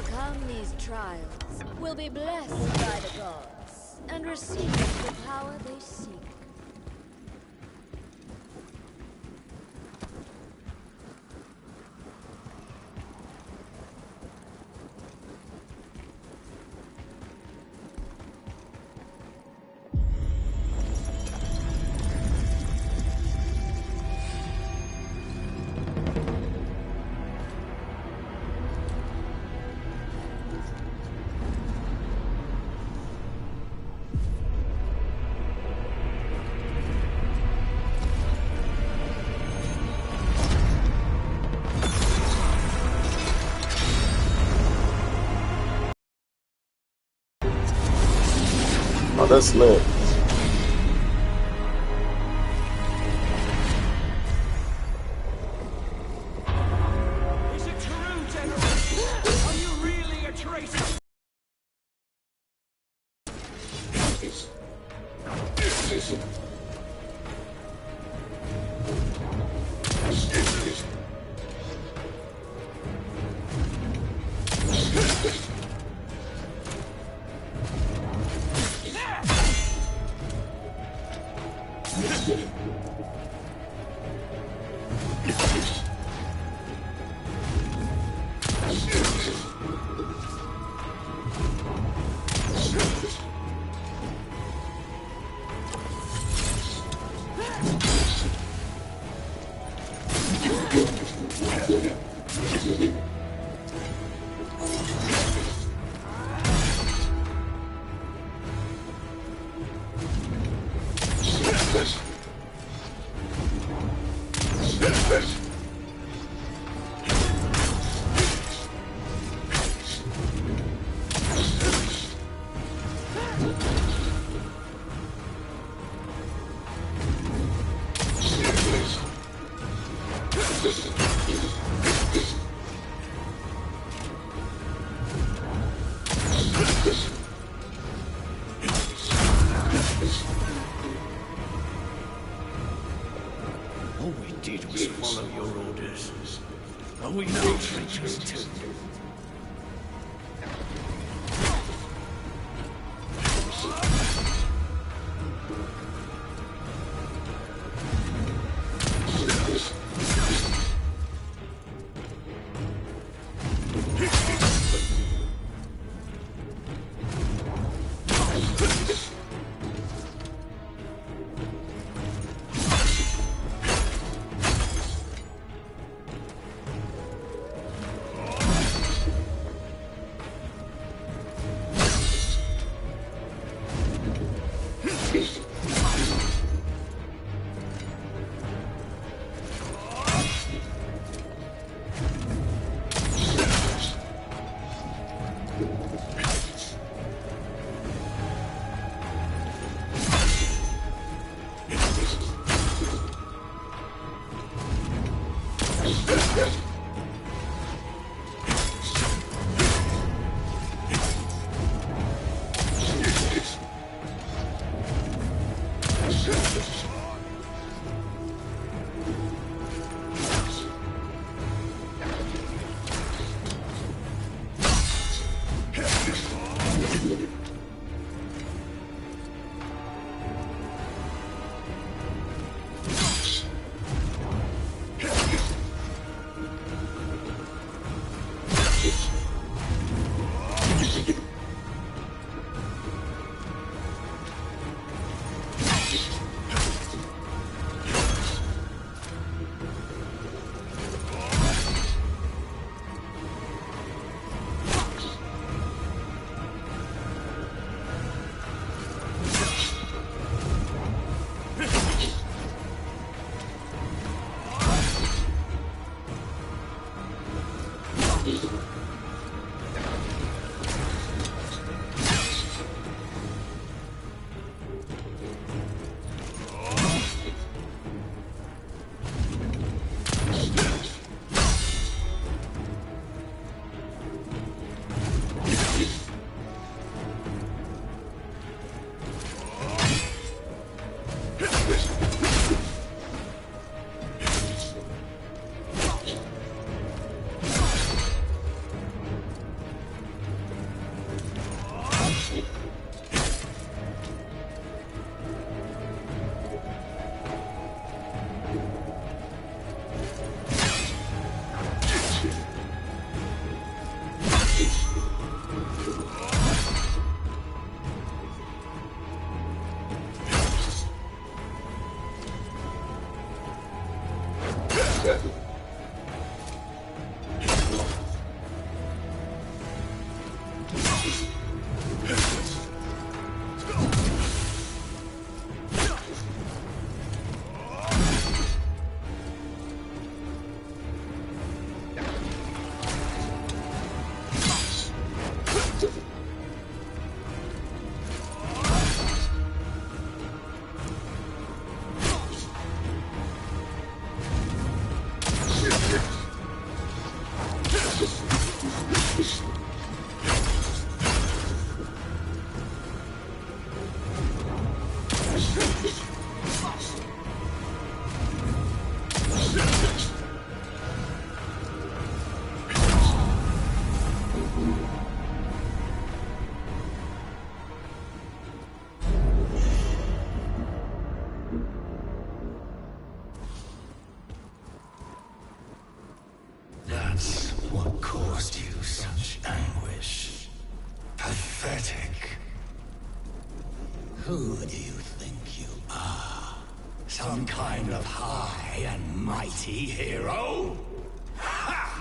overcome these trials will be blessed by the gods and receive the power they seek. Oh, that's lit. Is it true, General? Are you really a traitor? All we did was follow your orders. Are we no traitors too? That's what caused you such anguish. Pathetic. Who do you think you are? Some kind of high and mighty hero? Ha!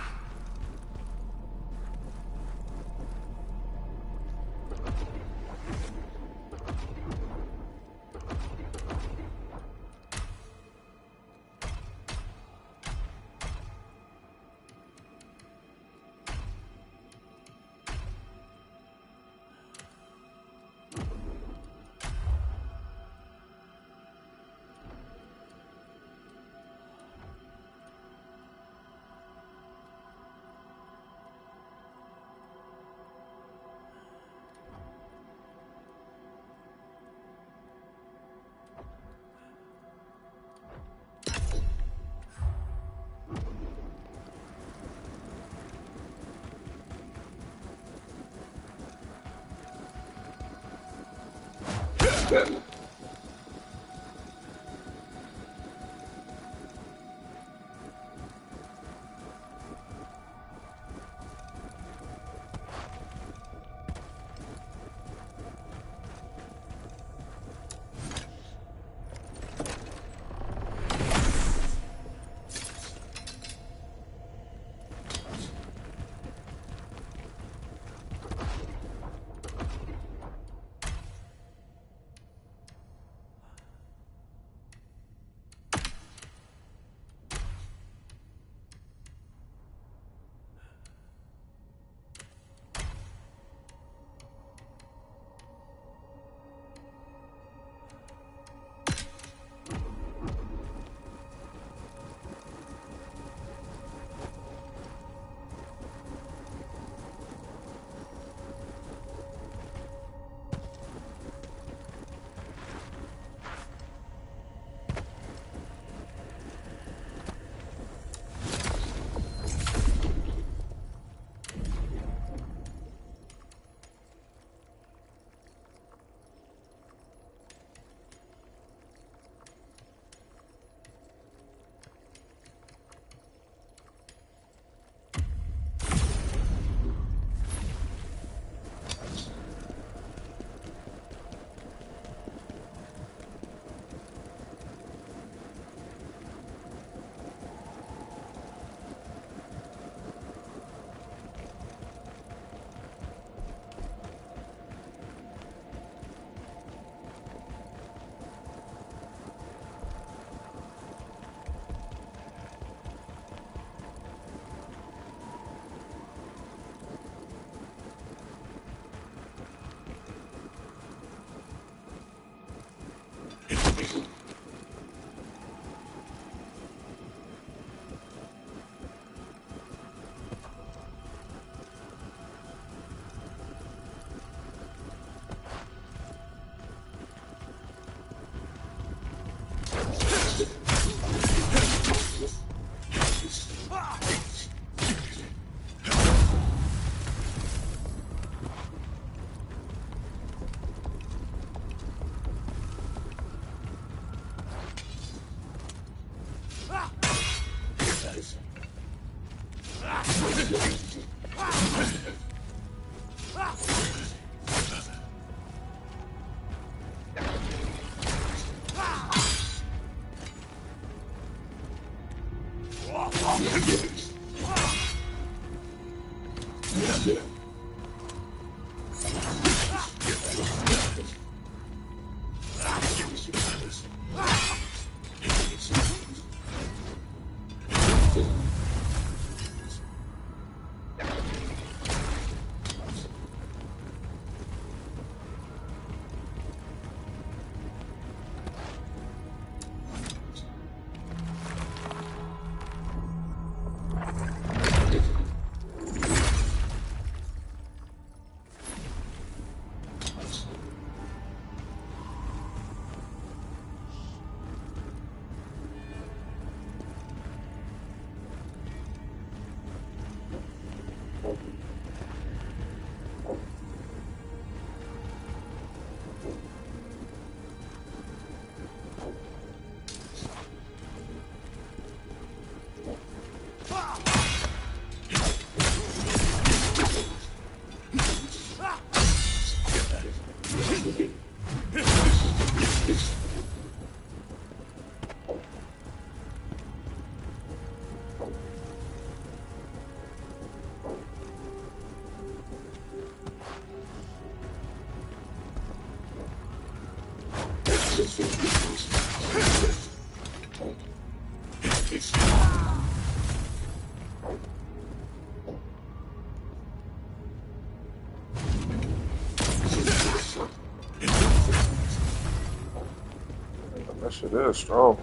That shit is strong.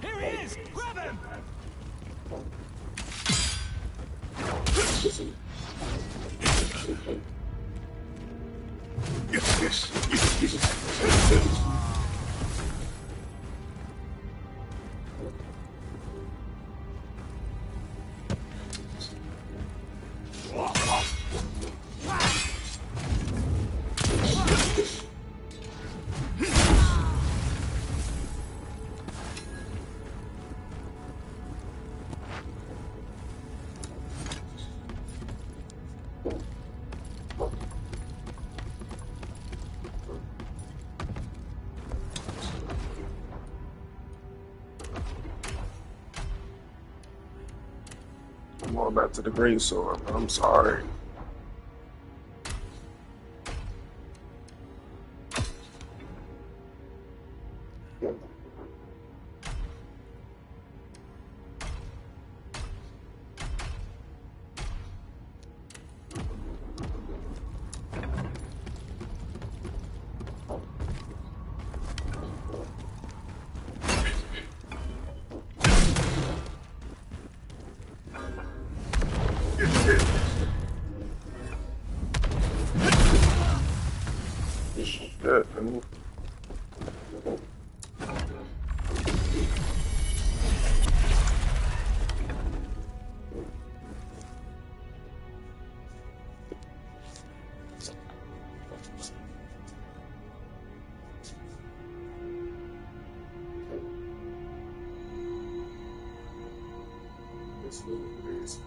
Here he is! Grab him! I'm going back to the great sword. I'm sorry. Shit, man. This little crazy.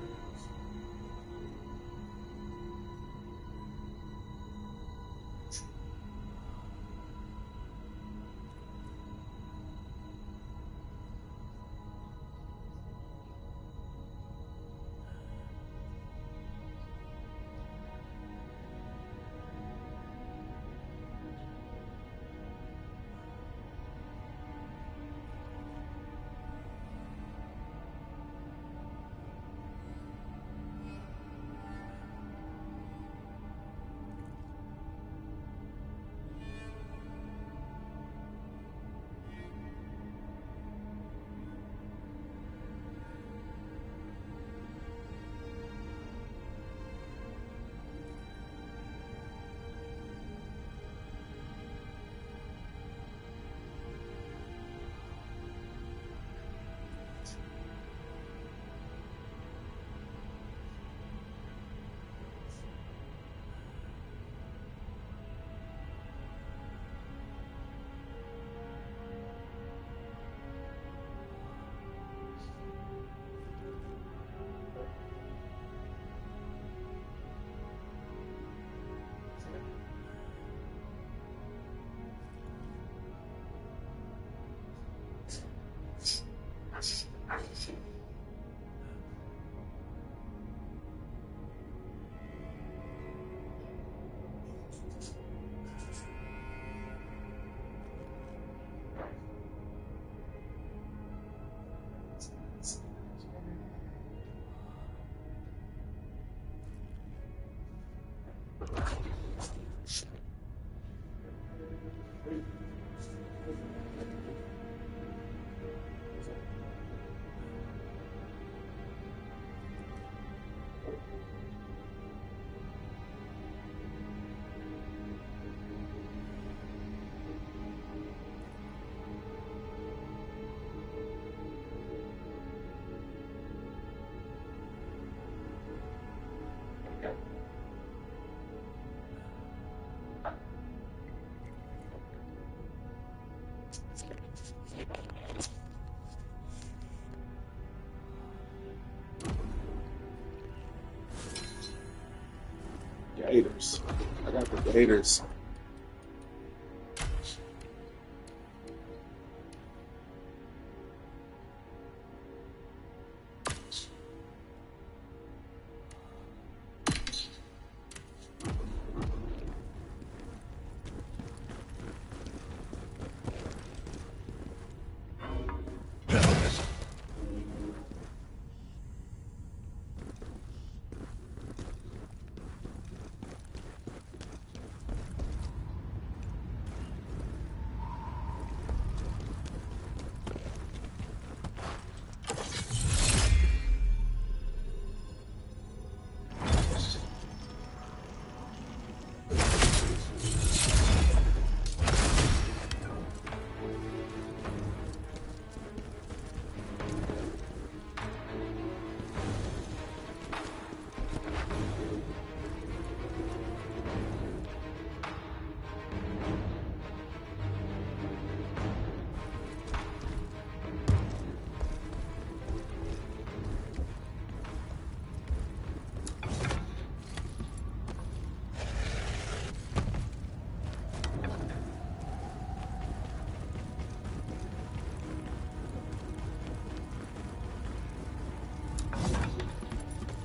Gators. I got the Gators.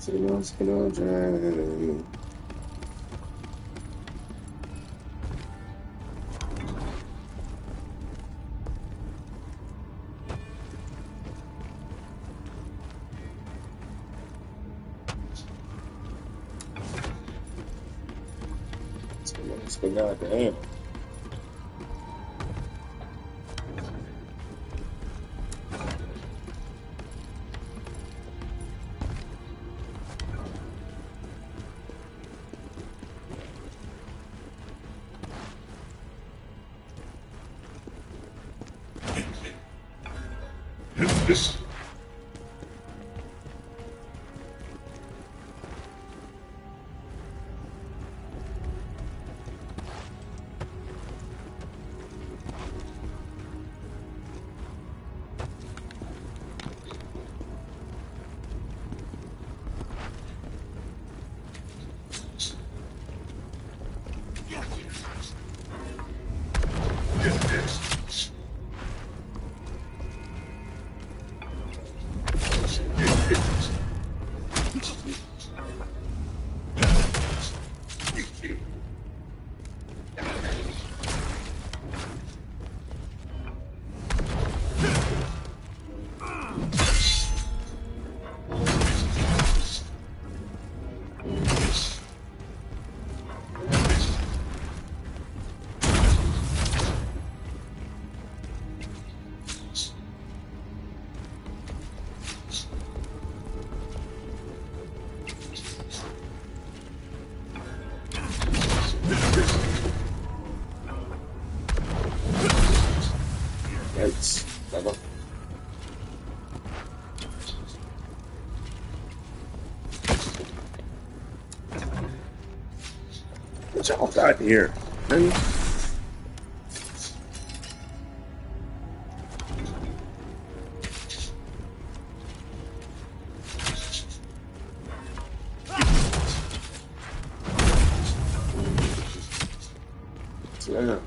children. Goddamn. Yikes. Never. What y'all got here? Man? Yeah.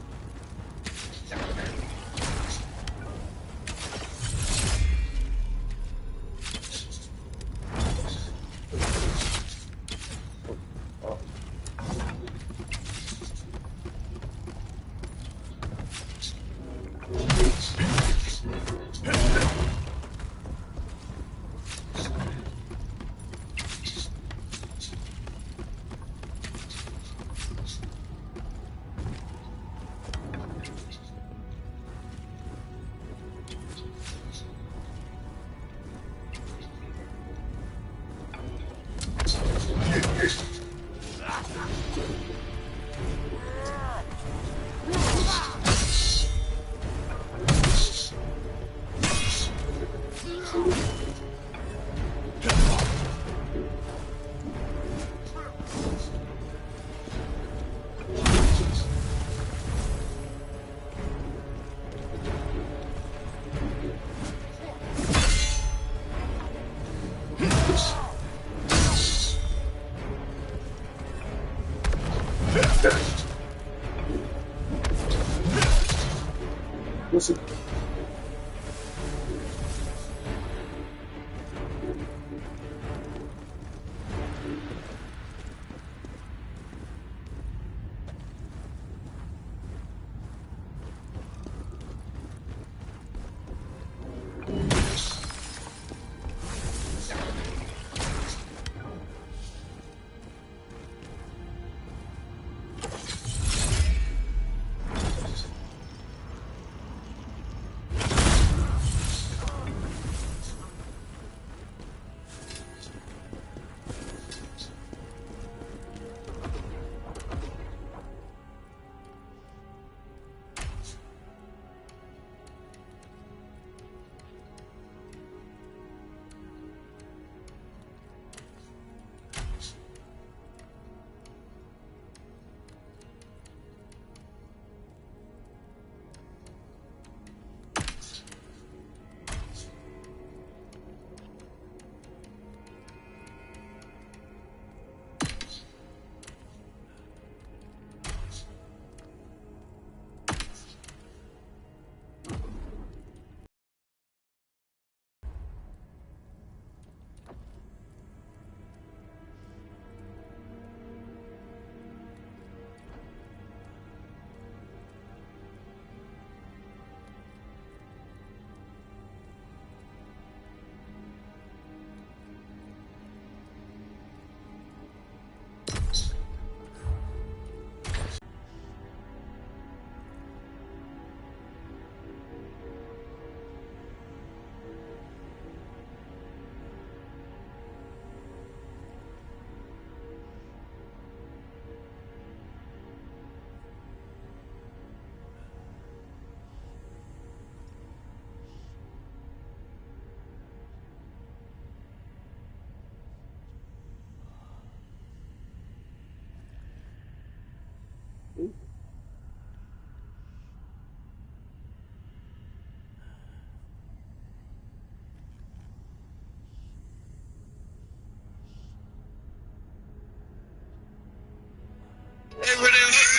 Listen.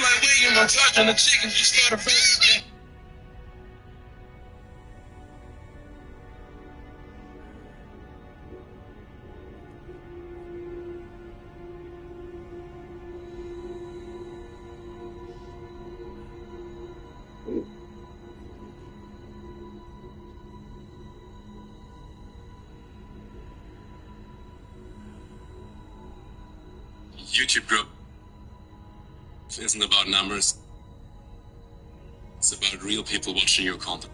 Like William, I'm charging the chicken, just start a first. YouTube group isn't about numbers. It's about real people watching your content.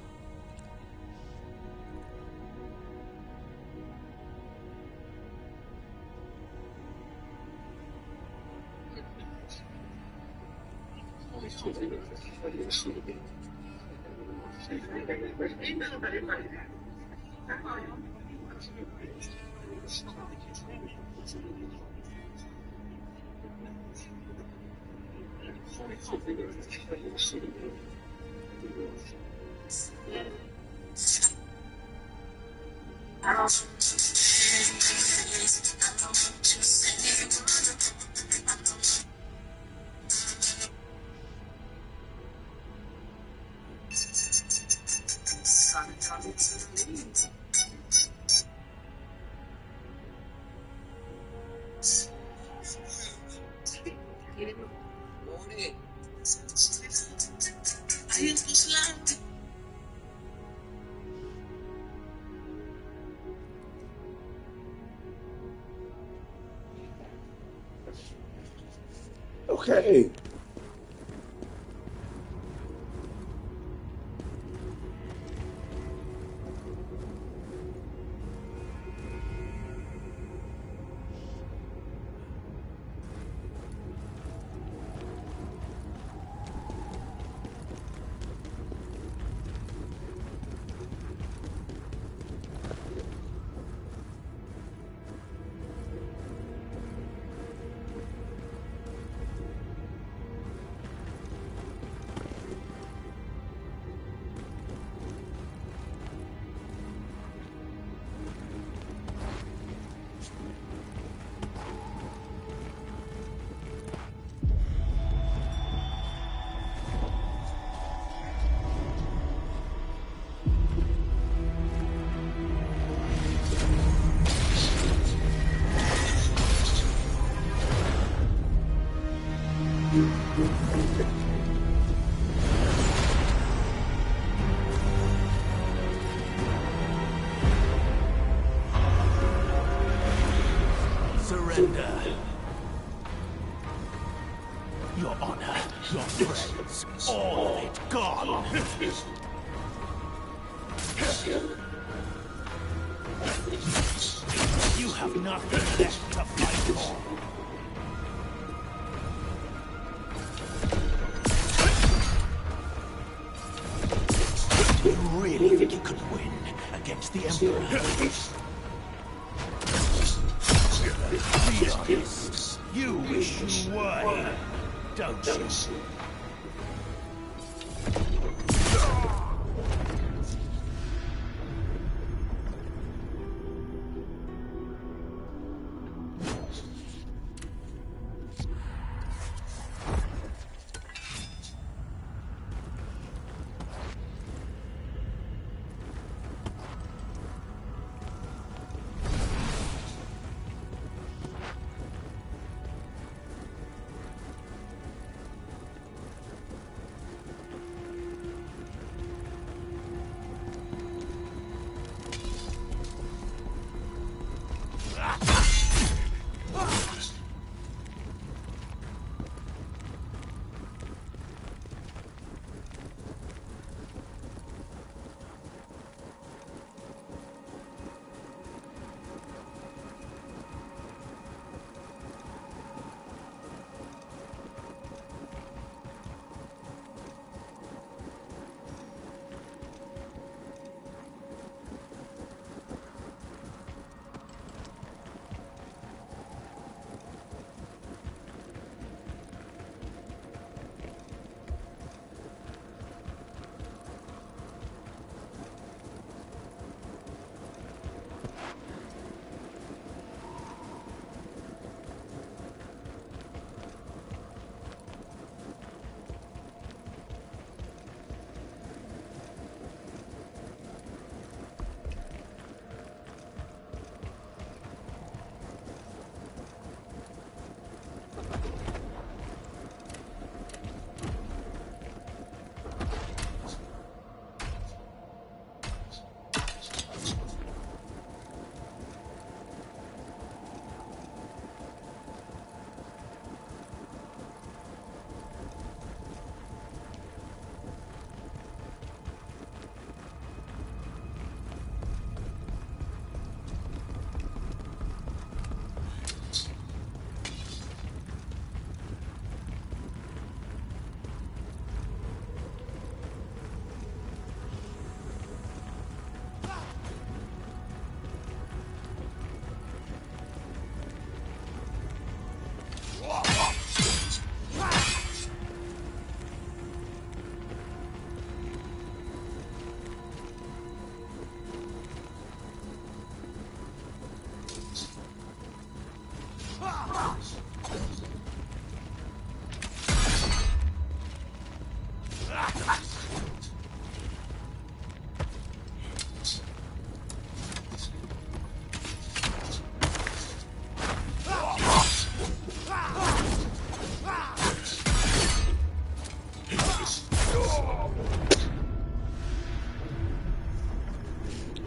Okay. Surrender. Your honor, your friends, all of it gone. You have nothing left to fight for. You really think you could win against the Emperor? Be honest. You wish you were, don't you?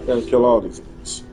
Gotta kill all these things.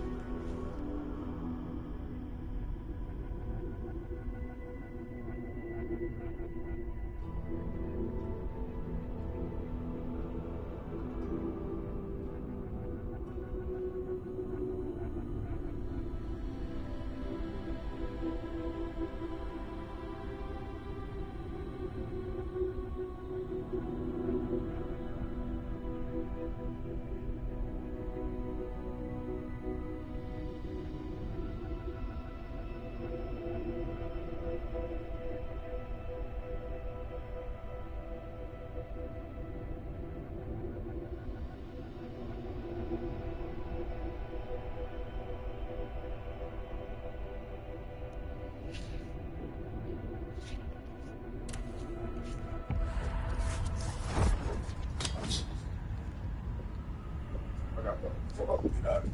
I got the fuck out of here.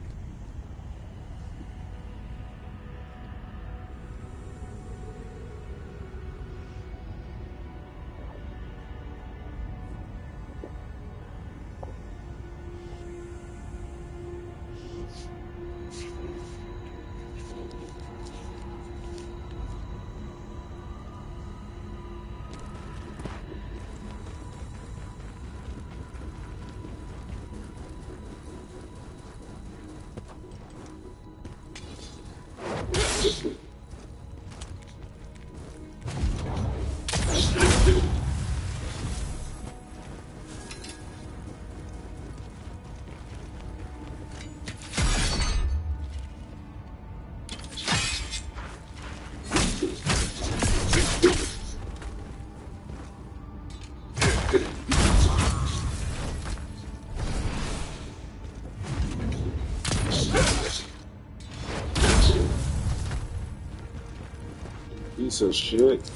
Piece of shit.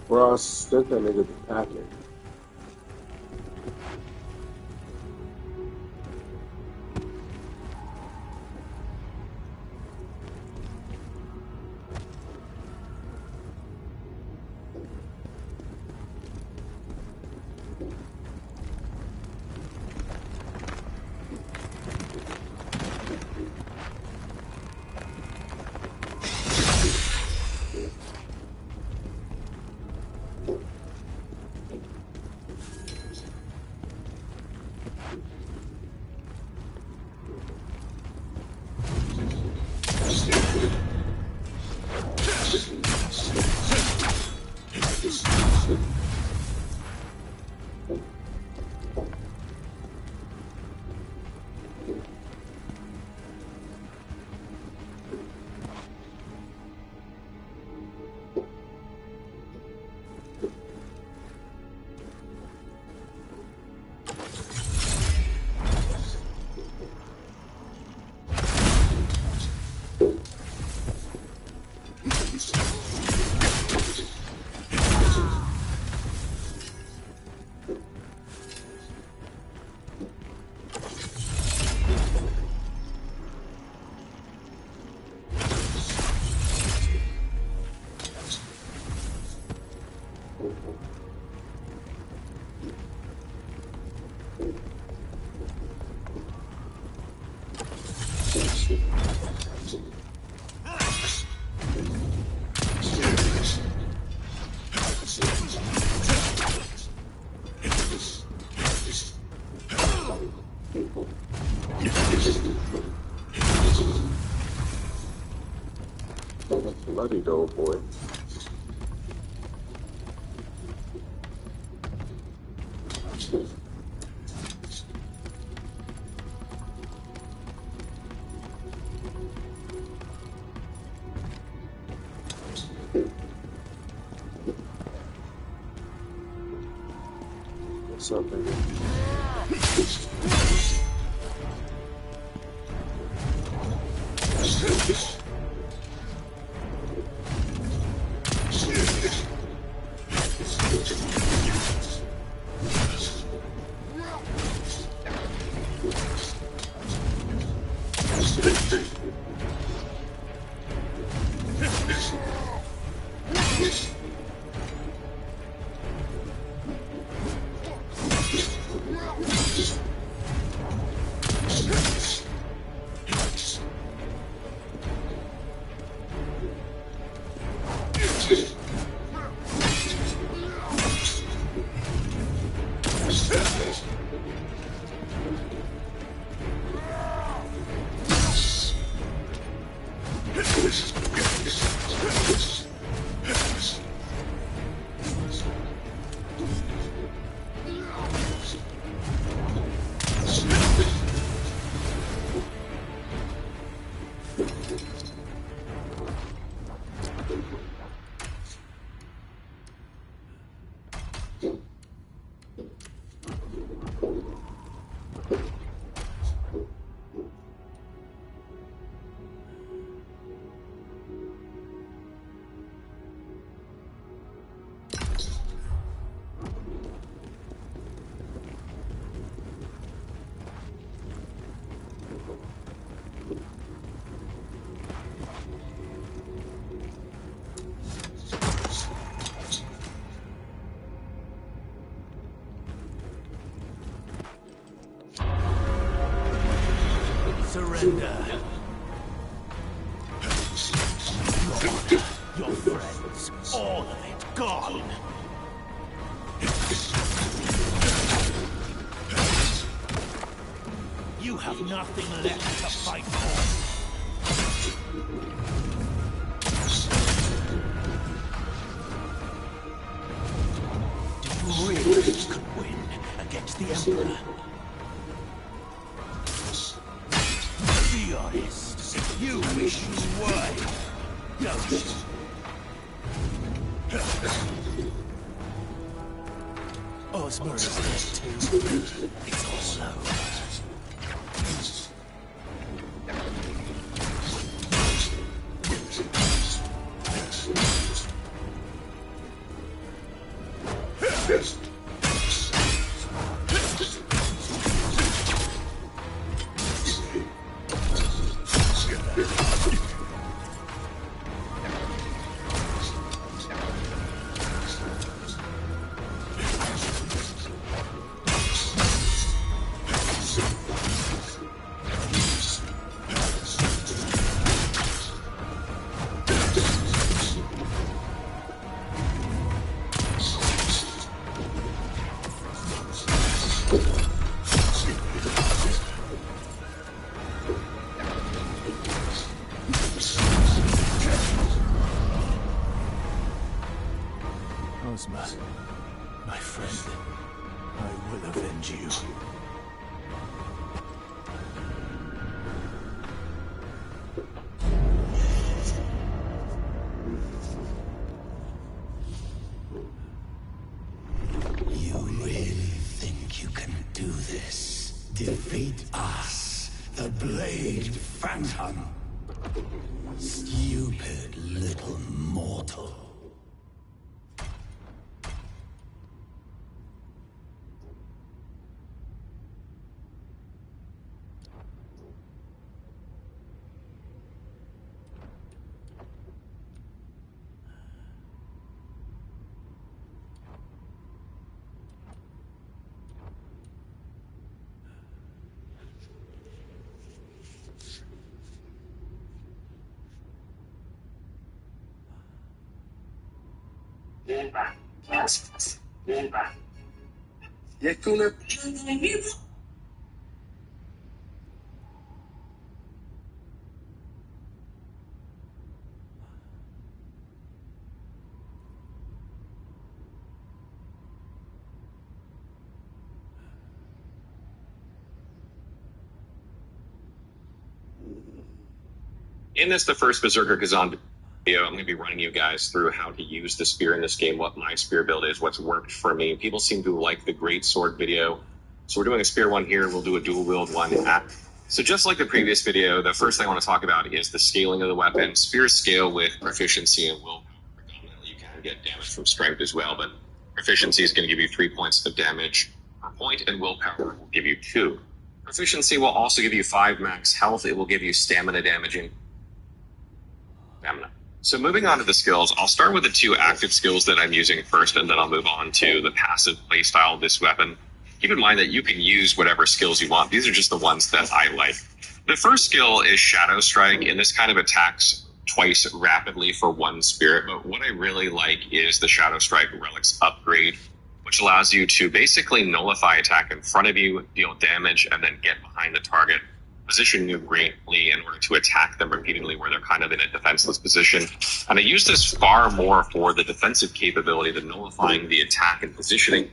Bro, I sent that nigga the packet. Bloody dope, boy. What's up, baby? Surrender. Your friends, all of it gone. You have nothing left to fight for. Do you really think you could win against the Emperor? Be honest. You wish you were, don't you? Ozma is dead too. It's all over. Ozma, my friend, I will avenge you. You really think you can do this? Defeat us, the Blade Phantom? Stupid little mortal. In this, the first Berserker Khazan video, I'm going to be running you guys through how to use the spear in this game, what my spear build is, what's worked for me. People seem to like the great sword video. So we're doing a spear one here. We'll do a dual wield one. So just like the previous video, the first thing I want to talk about is the scaling of the weapon. Spears scale with proficiency and willpower. Predominantly, you can get damage from strength as well, but proficiency is going to give you 3 points of damage per point, and willpower will give you 2. Proficiency will also give you 5 max health. It will give you stamina damaging. So moving on to the skills, I'll start with the 2 active skills that I'm using first, and then I'll move on to the passive playstyle of this weapon. Keep in mind that you can use whatever skills you want. These are just the ones that I like. The first skill is Shadow Strike, and this kind of attacks twice rapidly for one spirit. But what I really like is the Shadow Strike Relics upgrade, which allows you to basically nullify attack in front of you, deal damage, and then get behind the target, position you greatly in order to attack them repeatedly where they're kind of in a defenseless position. And I use this far more for the defensive capability than nullifying the attack and positioning.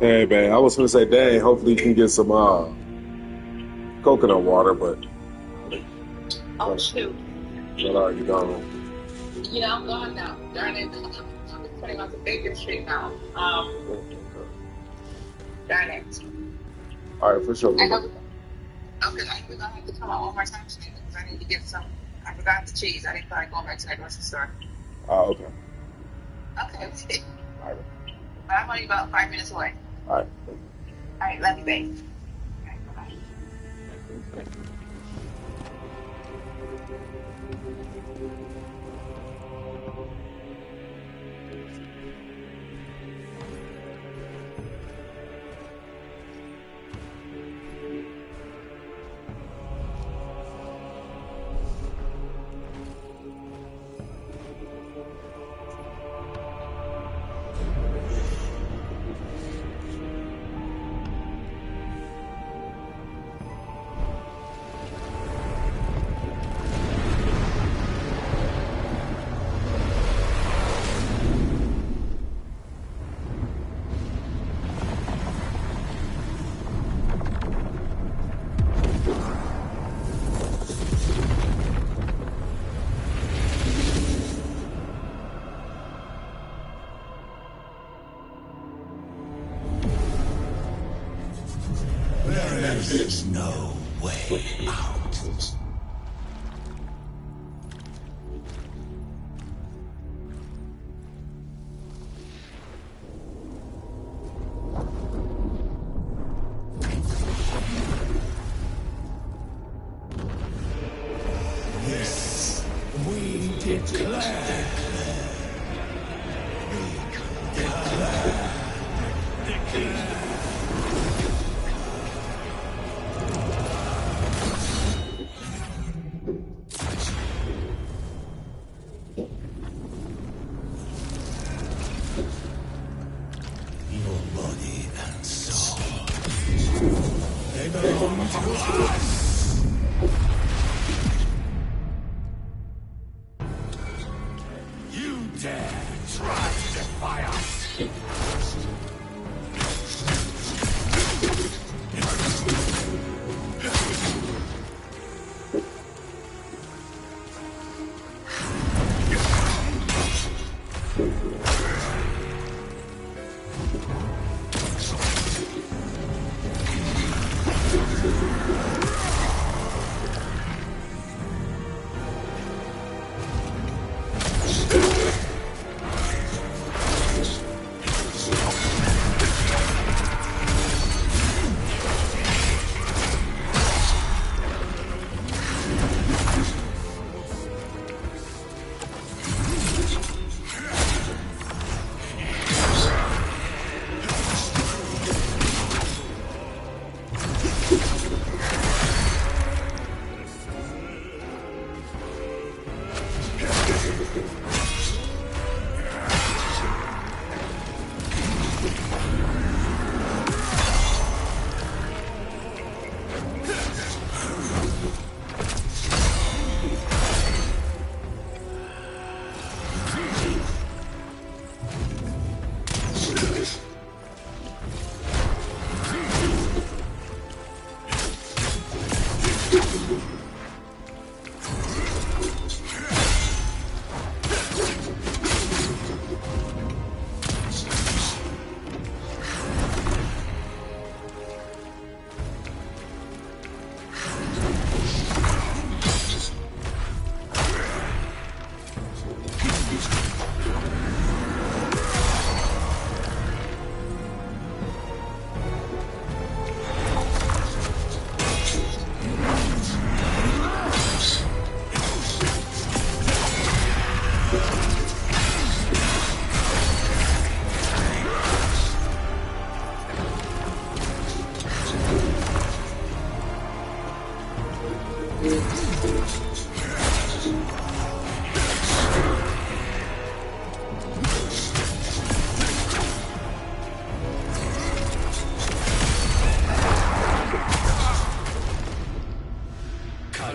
Hey, man, I was gonna say, dang, hopefully you can get some coconut water, but Oh shoot. you gone. You know, I'm gone now. Darn it. I'm putting on the Baker Street now. Darn it. All right, for sure. I hope. Okay, we're gonna have to come out one more time today because I need to get some. I forgot the cheese. I didn't feel like going back to that grocery store. Oh, okay. Okay. All right. But I'm only about 5 minutes away. All right. All right, love you, babe. All right, bye-bye. There's no way out. This we declare. Your body and soul, they belong to us. You dare try to defy us?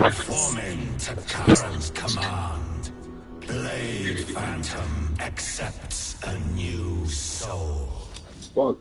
Conforming to Khazan's command, Blade Phantom accepts a new soul. Fuck.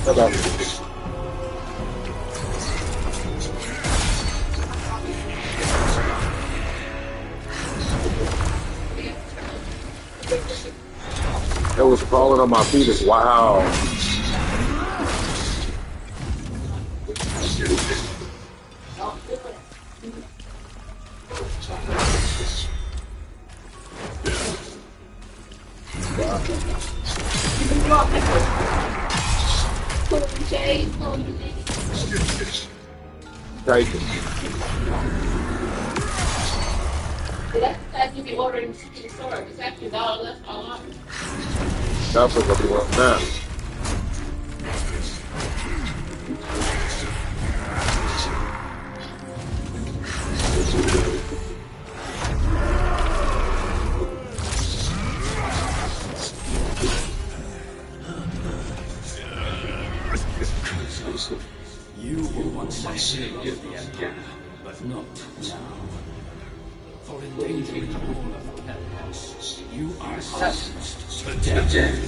Bye-bye. It was crawling on my feet. Wow. Take it. That's you be ordering in the store. It's actually $1 less online. That's what we want now. You were once a hero of the Empire, but not now. For endangering all of Kellos, you are sentenced to death.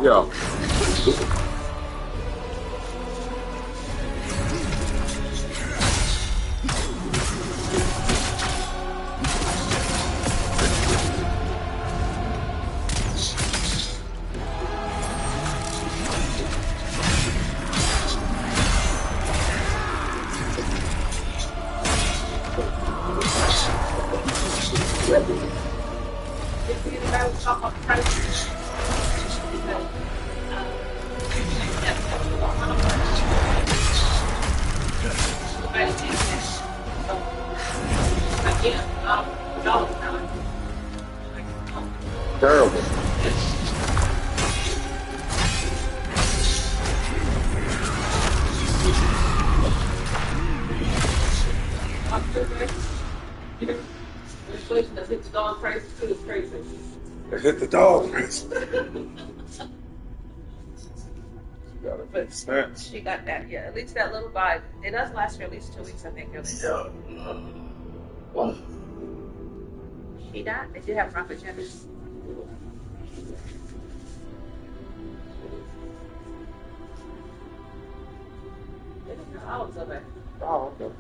Yeah. Terrible. Hit the dog price too is crazy. Hit the dog. Gotta make sense. She got that, yeah. At least that little vibe. It does last for at least 2 weeks, I think. Really. She died. They did have bronchitis. They didn't know I was over. Oh, okay.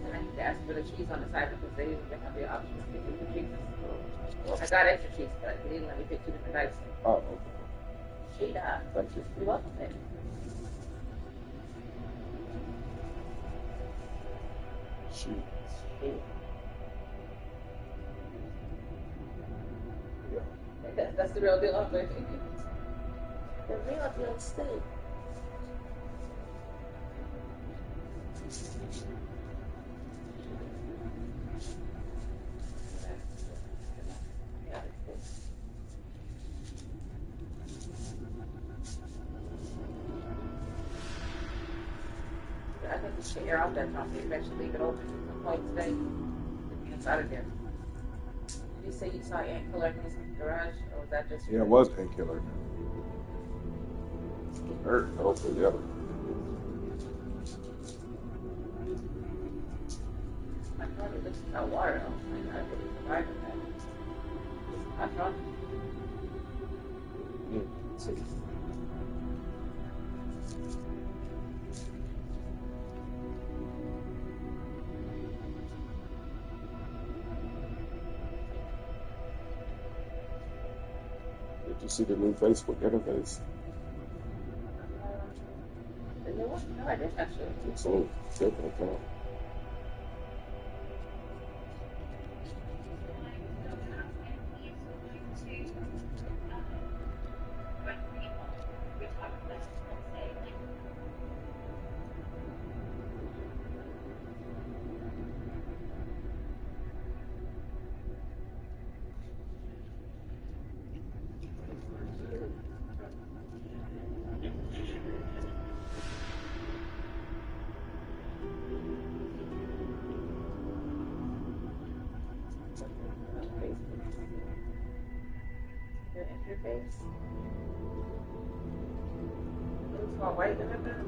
And I need to ask for the cheese on the side because they didn't have the option of picking the cheese. I got extra cheese, but they didn't let me pick 2 different types. Oh, okay. She died. Thank you. You're welcome, baby. Shoot. Yeah. That's the real deal, huh, baby? The real deal steak. I think we should air out that coffee, eventually leave it open at some point today. It's out of there. Did you say you saw ant killer in his garage, or was that just? Yeah, it was painkiller. Hurt, hopefully, yeah. I thought it looked like water though. I really survived with that. I thought. Did you see the new Facebook interface? The new one? No, I didn't actually. It's so different now. The interface. It's more white than it is.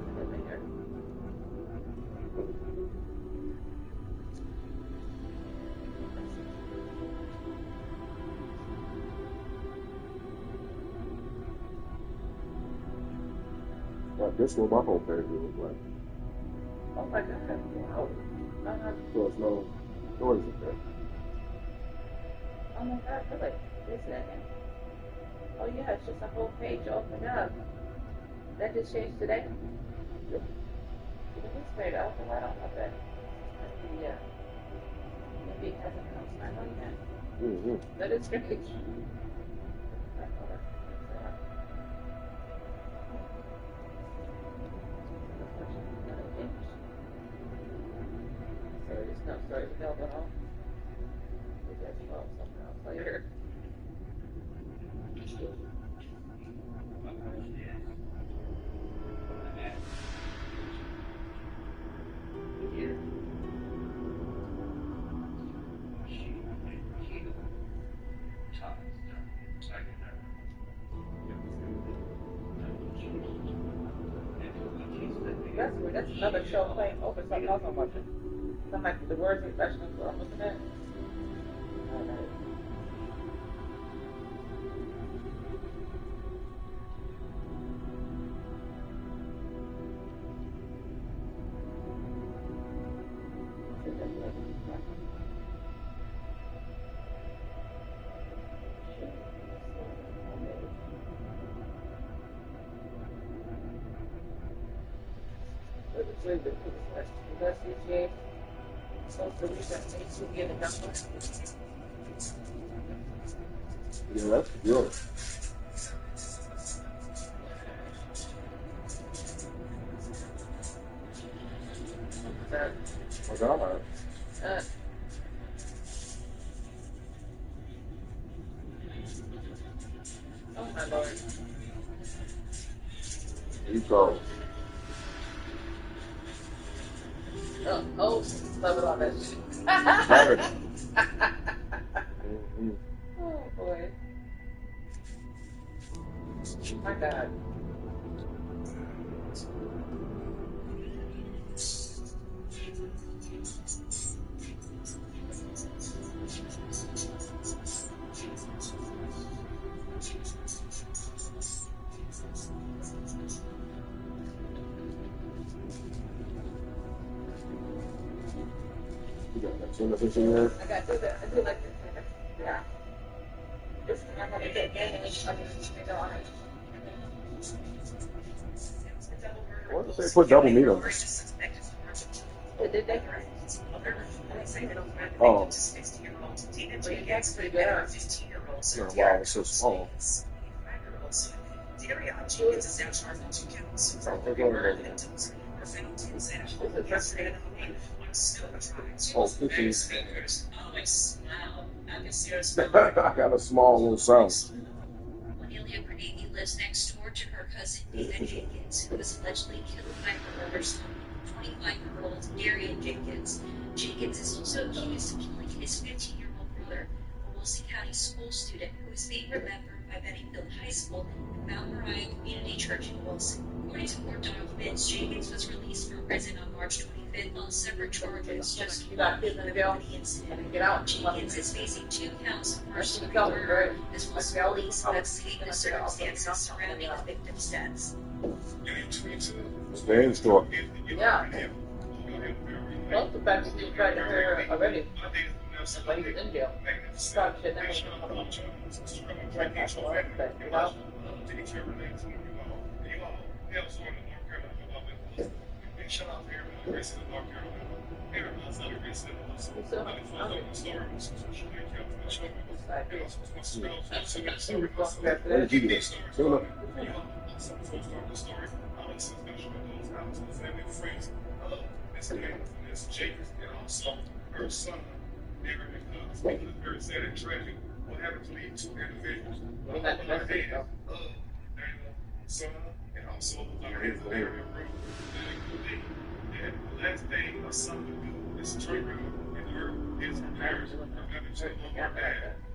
Like, this is what my homepage was like. Oh my god. Wow. So it's no noise in there. Oh my god, really? Wait a second. Oh yeah, it's just a whole page opened up. That just changed today? Yep. It's straight up, and I don't know that. Yeah. Maybe it hasn't come signed on yet. Mm-hmm. That is great. So there's no stories available at all. Maybe that's something else later. That's weird. That's another show playing over something else I'm watching. Some like the words and questions were almost in it. Yeah, that's good. Oh, God. Oh my lord. You go. Oh, love it all that shit. Love it. Mhm. Oh boy. My God. You got that tuna fish in there? I got to do that. I do like this. Yeah. This I'm gonna get damaged. I'm gonna on it. What if they put double meat on this? Did they? Oh. But you guys pretty good. Yeah, wow, it's so small. Oh, 15. I got a small little sound. Cornelia Carnegie lives next door to her cousin Nina Jenkins, who was allegedly killed by her mother's son, 25-year-old Darian Jenkins. Jenkins is also accused of killing his 15-year-old brother, a Wilson County school student who is being remembered by Bettyfield High School and Mount Moriah Community Church in Wilson. According to court documents, Jenkins was released from prison on March 25th on separate charges, just one week before the incident. Jenkins is facing 2 counts of first-degree murder, as well as police investigating the circumstances surrounding the victim's deaths. Stay in store. Yeah. Well, the fact that you tried to her already. But he was in jail. Probably should never come up. Right back to work, but you know. Where did you get this? Tuna? Her son, very sad and tragic. What happened to these 2 individuals? Son, and also the last thing a son would do is turn around and hurt his parents.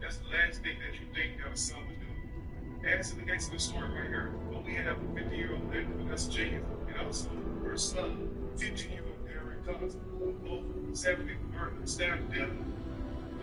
That's the last thing that you think that a son would do. As to the next story right here, but we have a 50-year-old lady, that's Jane, and also her son, 15-year-old Aaron Khazan, both 70 murdered, stabbed to death.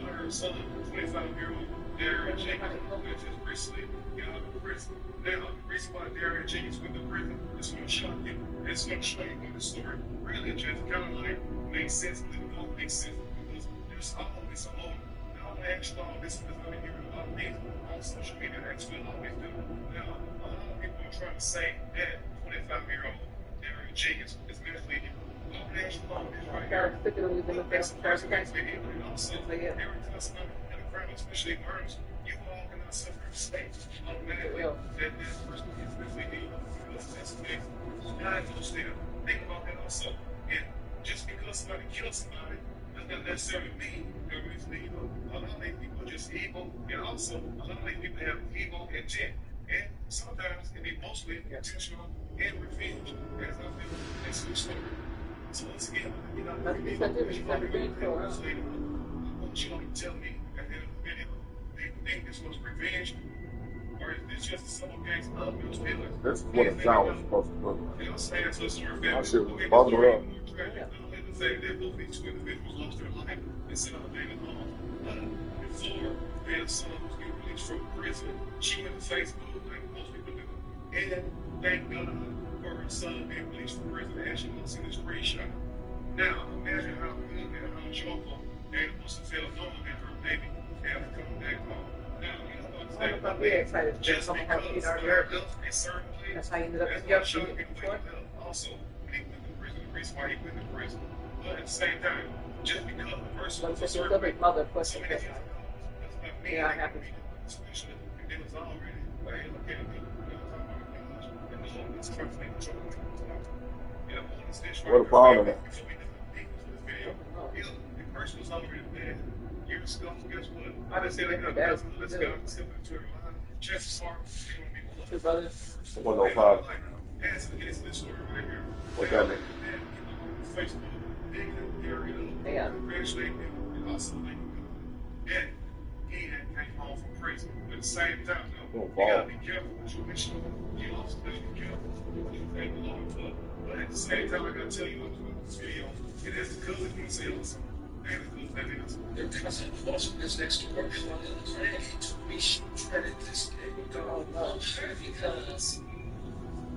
Her son, 25-year-old Darian Jenkins, who just recently got out of prison. Now, the reason why Darian Jenkins went to prison is going to shock you. It's going to show you what the story really just kind of like makes sense, but it don't make sense because there's always a motive. Now, I'm actually all this because I've been hearing a lot of things on social media that actually always do. Now, a lot of people are trying to say that 25-year-old Darian Jenkins is mentally ill. I'm actually on this right here. That's the first case video, and also every customer in the crowd, especially murders, you all cannot suffer a state automatically that this person is mentally ill because that's the case. Diagnosed there. Think about that also. And just because somebody kills somebody doesn't necessarily mean they're mentally evil. A lot of these people are just evil, and also a lot of these people have evil intent. And sometimes it can be mostly intentional and revenge, as I feel in this story. So once again, you know, I want you to tell me at the end of the video, do you think this was revenge, or is this just a simple case of those feelings? This is what a sound was supposed to look like. You know, saying to a story My shit was bundled up. the fact that both these two individuals lost their life instead of being alone. Before, they had a son who was getting released from prison. She went to Facebook, like most people do. And thank God for her son being released from prison, and she wants to see the screenshot. Now, imagine how good and how joyful they must have felt knowing that her baby had come back home. Now, you know what I'm saying? I'm very excited to Just someone because help God Peter. built a certain place, That's how you ended up that's in why jail. showing people where he lived. Also, when he went to prison, the reason why he went to prison. But at the same time, just because the person was a certain way, Mother so question. many years ago, does not mean Yeah, I that have we don't especially if it was already like, hey, look at it, you know, talking about gosh, and the whole this trying to make the trouble. You know, all this dish What right about before it? we did the thing to this video. You know, the person was already dead. Years ago, guess what? I just said, like, let's go, step into a line. Chances are, you know, people look Two brothers. 105. as against this story right here. What that mean? Facebook, big area, Yeah. congratulating him, and also thanking God. And he had came home from prison. But at the same time, though, you gotta be careful what you wish for. You also gotta be careful what you thank the Lord for. But at the same time, I gotta tell you about this video. It is good that you say awesome. And it's good that it is. Their cousin also lives next door, planning to re-shred this game. Because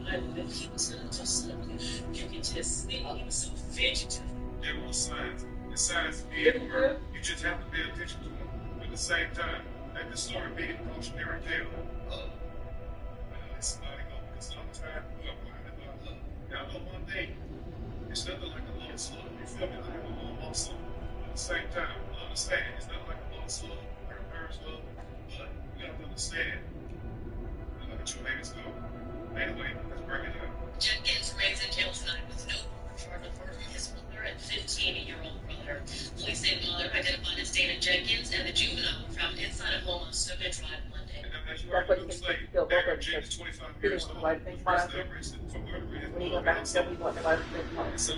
I knew he was going to do something. You could just see he was so fidgety. There were signs. The signs being where you just have to pay attention to them. But at the same time, like the story being cautionary tale. It's not going because sometimes we are blinded by love. Now, I know one thing. It's nothing like a love slug. You feel me? I have a love slug. But at the same time, understand it's not like a love slug or a parent's love. But you have to understand. Let your babies go. Anyway, let's break it up. Jenkins remains in jail tonight with no charge of murdering his mother and 15-year-old brother. Police say the mother identified as Dana Jenkins and the juvenile were found inside a home on Snowden Drive Monday. And as you heard Luke say, Aaron Jenkins, 25 years old, was arrested for murdering his When he mother went back and to son. he wanted to And so,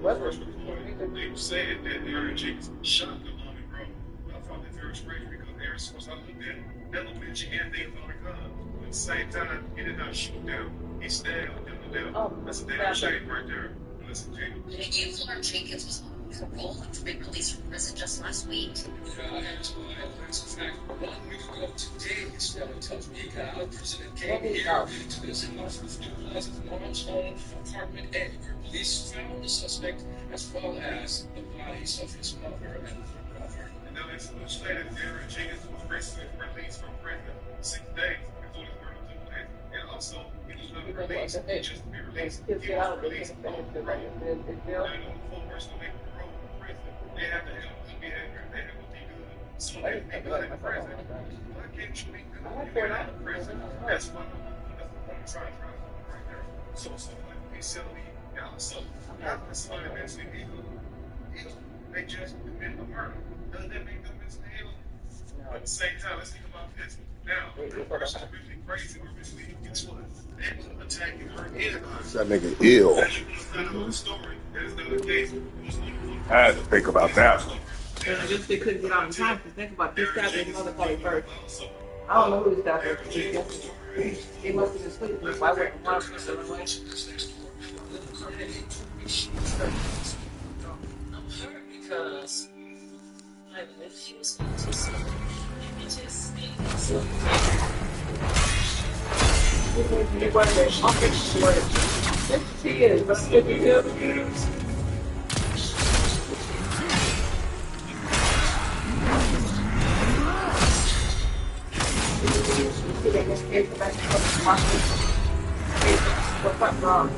Weather. first reported, they said that Aaron Jenkins shot the mom and brother. But I found that very strange because Aaron, as I looked at it, never mentioned anything about a gun. But at the same time, he did not shoot down. He stabbed him to death. That's a damn shame right there. Listen, James. Youth Lord Jenkins was on parole after being released from prison just last week. That's a fact. 1 week ago today, his family tells me he got out of prison and came here to this house with new his mom's home apartment A, where police found the suspect as well as the bodies of his mother and her brother. And now it's stated Aaron Jenkins was recently released from prison 6 days before this murder took place. And also, he was not released, he just be released. He was released on parole. Now, for a person to make parole in prison, they have to have good behavior, they have to be good. So they be good in prison. Why can't you be good if you're not in prison? That's what I'm trying to right there. So like recently, and also, how can somebody mentally ill, they just commit a murder? Doesn't that make them mentally ill? But at the same time, let's think about this. Now, the person is really crazy or mentally ill, guess what? They will attack you or anybody. That nigga ill. As you find out the story, that is not the case. I had to think about that one. And I guess they couldn't get out in time to think about this guy being motherfucker first. I don't know who this guy is. He must have been sleeping. Why wouldn't one of them away? I'm hurt because I knew he was going to do something. You could just see He wasn't an office work. Yes, he is. But if he is, what's up, wrong?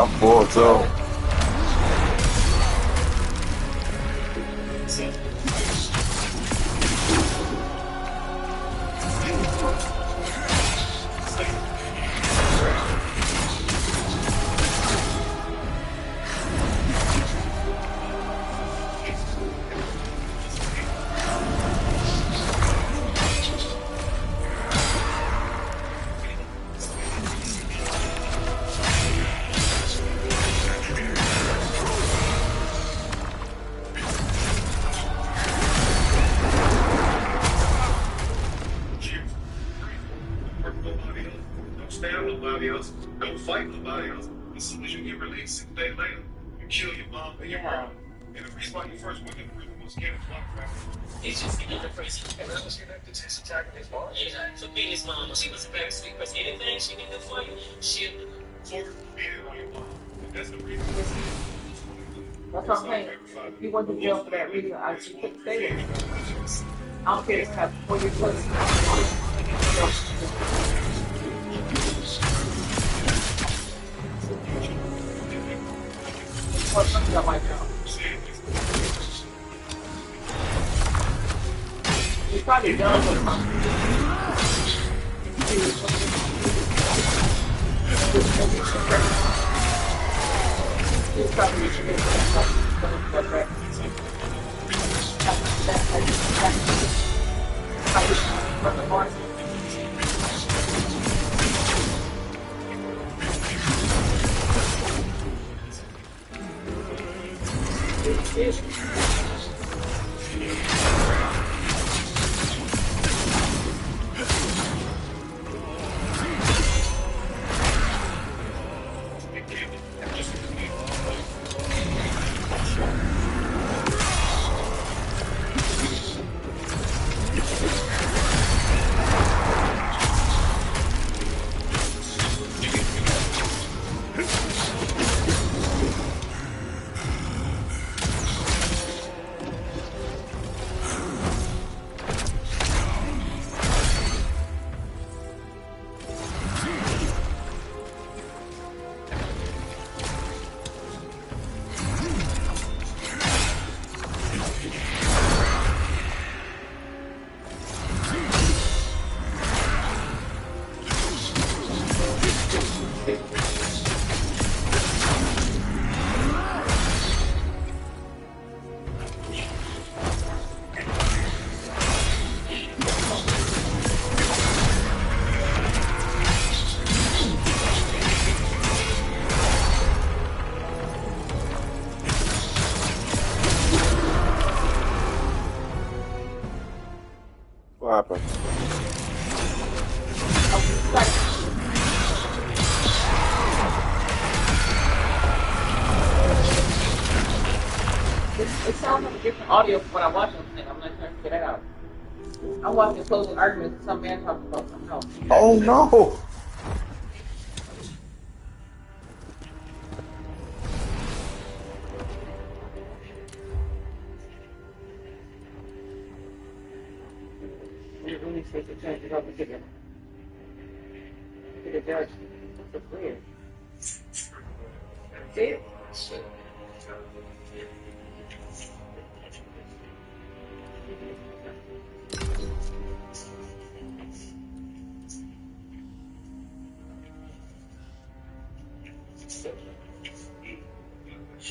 I'm full too. Don't stab nobody else. Don't fight nobody else. As soon as you get released, 6 days later, you kill your mom and your mom. And the reason why you first went in prison was getting fun family. He's just getting the crazy. And that was the test attacking his mom. Yeah, for being his mom. She was a very sweet person. Anything she needed for you, she'll do. For being on your mom. And that's the reason. That's what I'm saying. If you went to jail for that reason, I just couldn't stay there. I don't care if it's 4 years later. What's something I might know? He's probably done with He's probably from the morning. What happened? It sounds like a different audio from what I watch on the thing. I'm not trying to figure that out. I'm watching closing arguments with some man talking about something else. Oh no! It really says it changes up to the judge. That's weird. it.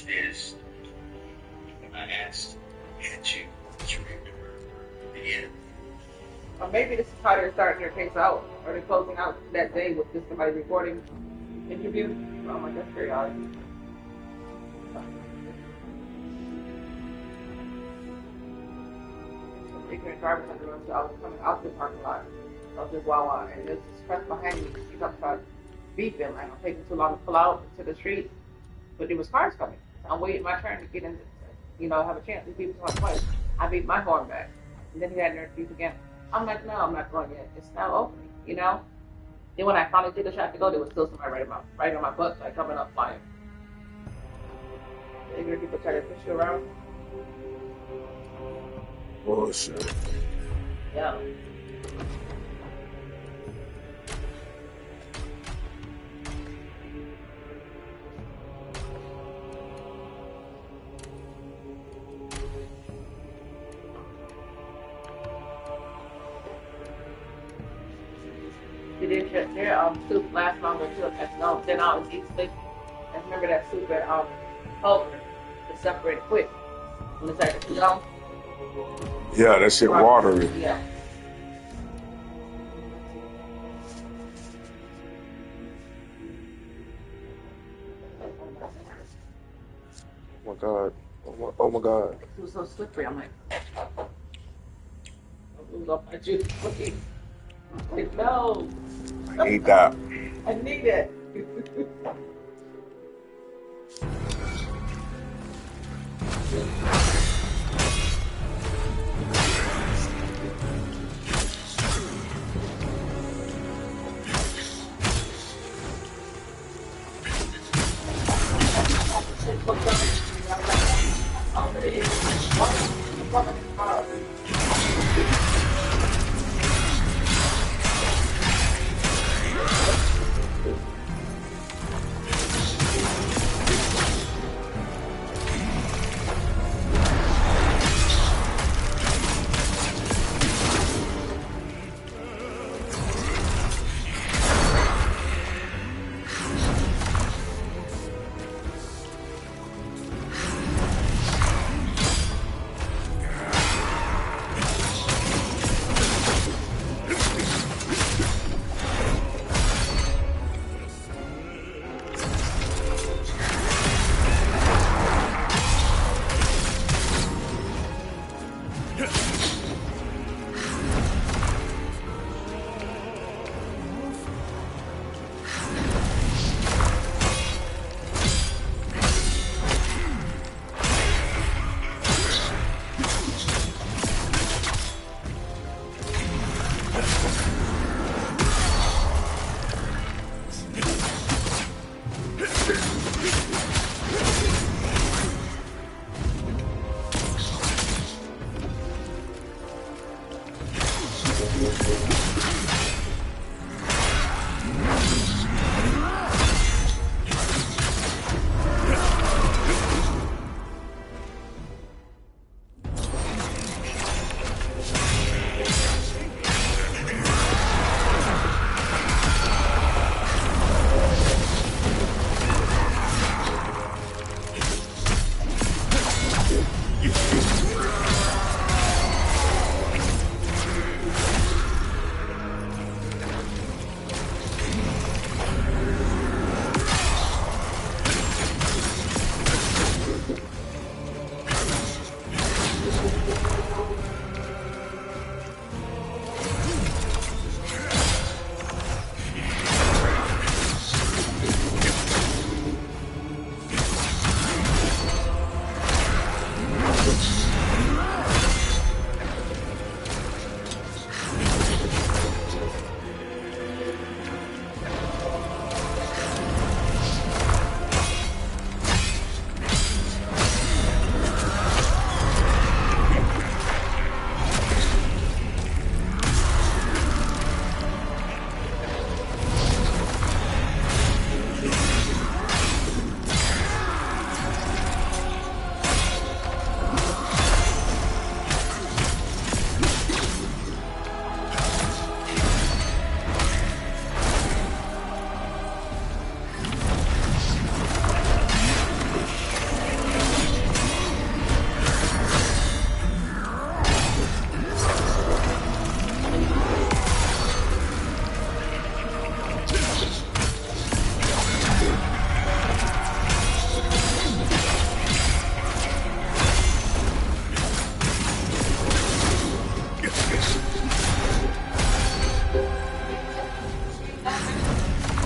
Is I asked, can't you remember the end? Or maybe this is how they're starting their case out, or they're closing out that day with just somebody recording interview. Oh my, that's very odd. Some ignorant drivers on the road, so I was coming out the parking lot. I was just Wawa, and there's this press behind me. She talks about beeping, like I'm taking too long to pull out into the street, but there was cars coming. So I'm waiting my turn to get in, have a chance. These people talk twice. I beat my horn back, and then he had nerve to beep again. I'm like, no, I'm not going yet. It's now opening, Then when I finally did the shot to go, there was still somebody right on my butt, like coming up flying. Ignorant people try to push you around. Bullshit. Yeah. Their soup lasts longer too. Then I was easily. I remember that soup at Hulk is separated quick when it's like Yeah, that shit watery. Yeah. Oh my god. Oh my god. It was so slippery. I'm like, I'll lose all my juice. Like, no. I need that. I need it.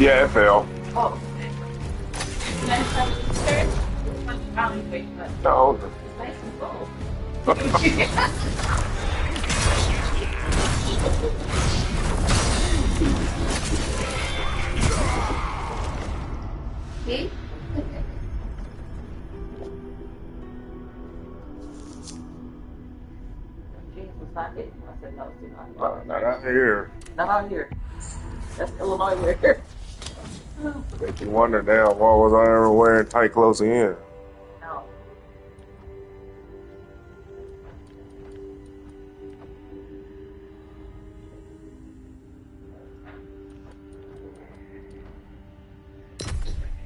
Yeah, it fell. Oh, okay. Next time you start, it's like a alleyway, but No. it's nice and full. See? Jesus, not it. I said, no, it's not. Not out here. Not out here. That's Illinois wear. Make you wonder now, why was I ever wearing tight clothes in? No.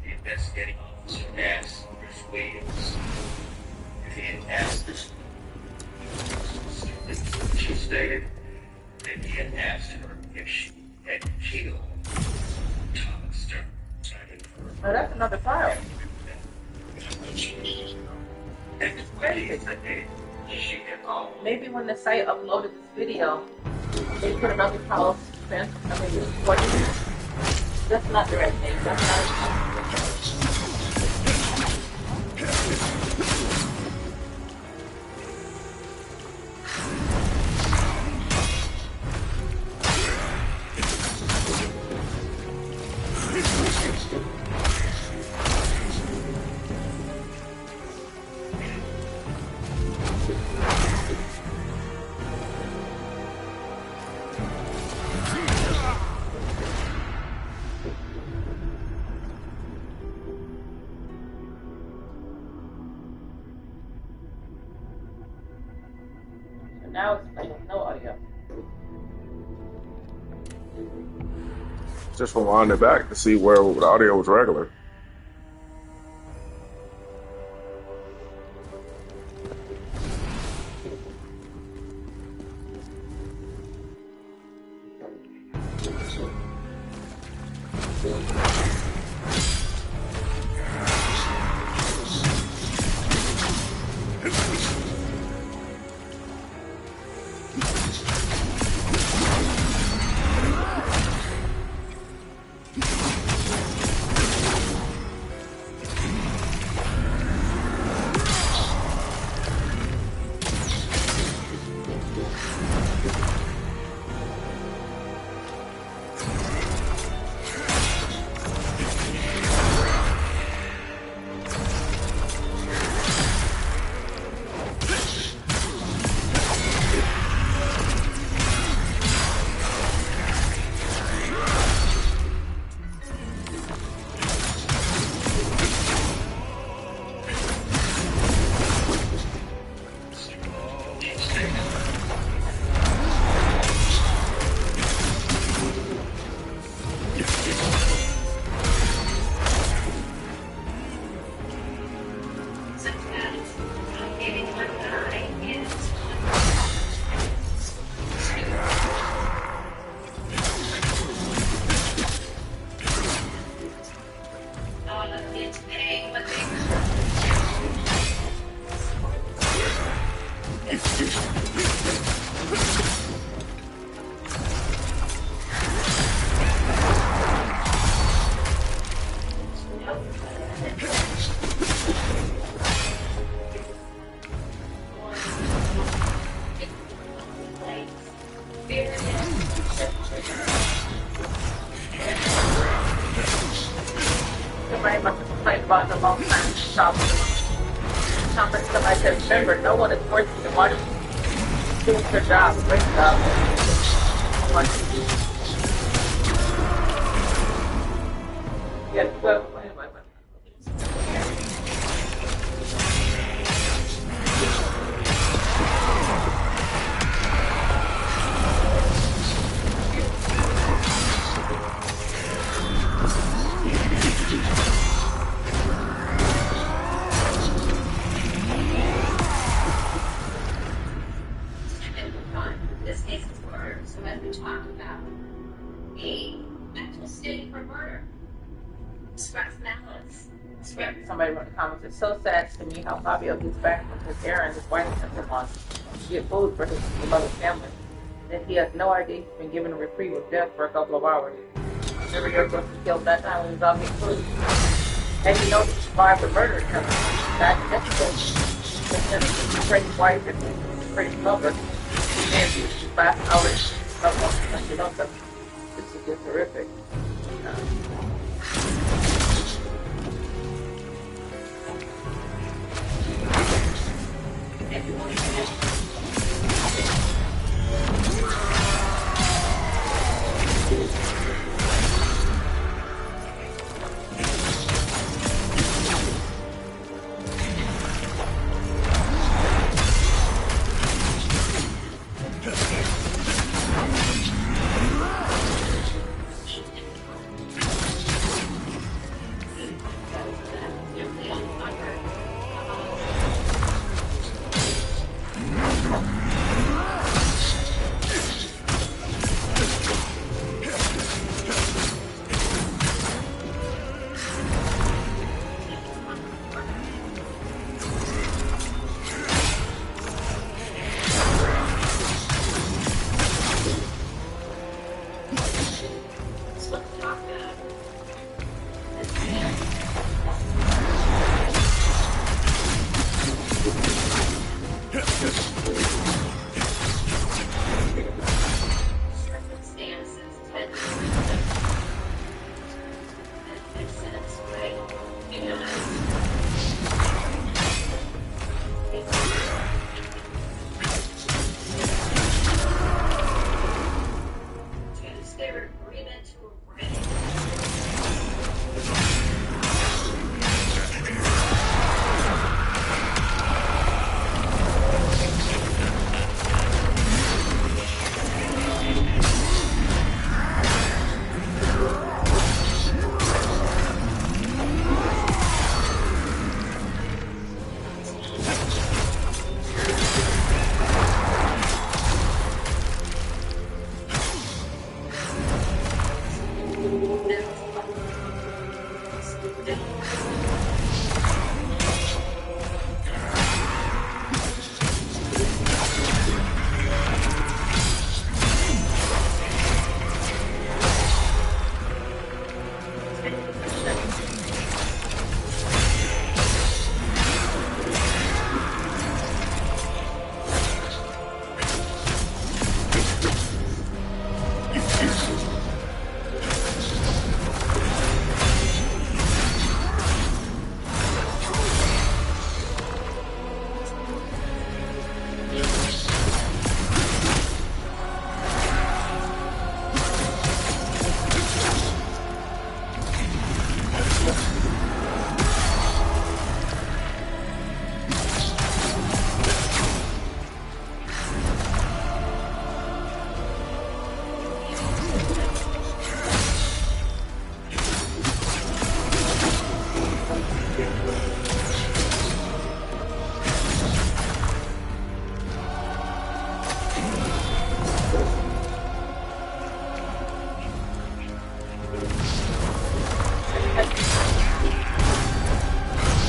Investigating Officer asked Chris Williams if he had asked this. She stated that he had asked her if she had killed Thomas Stern. No, that's another file. Maybe when the site uploaded this video, they put another file. That's not the right thing. That's not. Now it's playing with no audio. Just rewind it back to see where the audio was regular. Somebody must have complained about the long time shopping. Somebody said, remember, no one is forced to watch doing their job, great job. Yes, well, anyway. This case is murder, so as we talked about, a mental state for murder. Stress balance. Somebody wrote in the comments, it's so sad to me how Fabio gets back from his errand his wife sent him on to get food for his beloved family. That he has no idea he's been given a reprieve of death for a couple of hours. Syria was killed that time when he was out being food. And you know he survived the murder attempt back in Mexico. His crazy wife and crazy lover. And he was just back out and stuff. You know, but this is just horrific.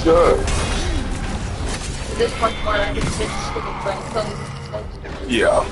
Good. This one's one I can sit Yeah.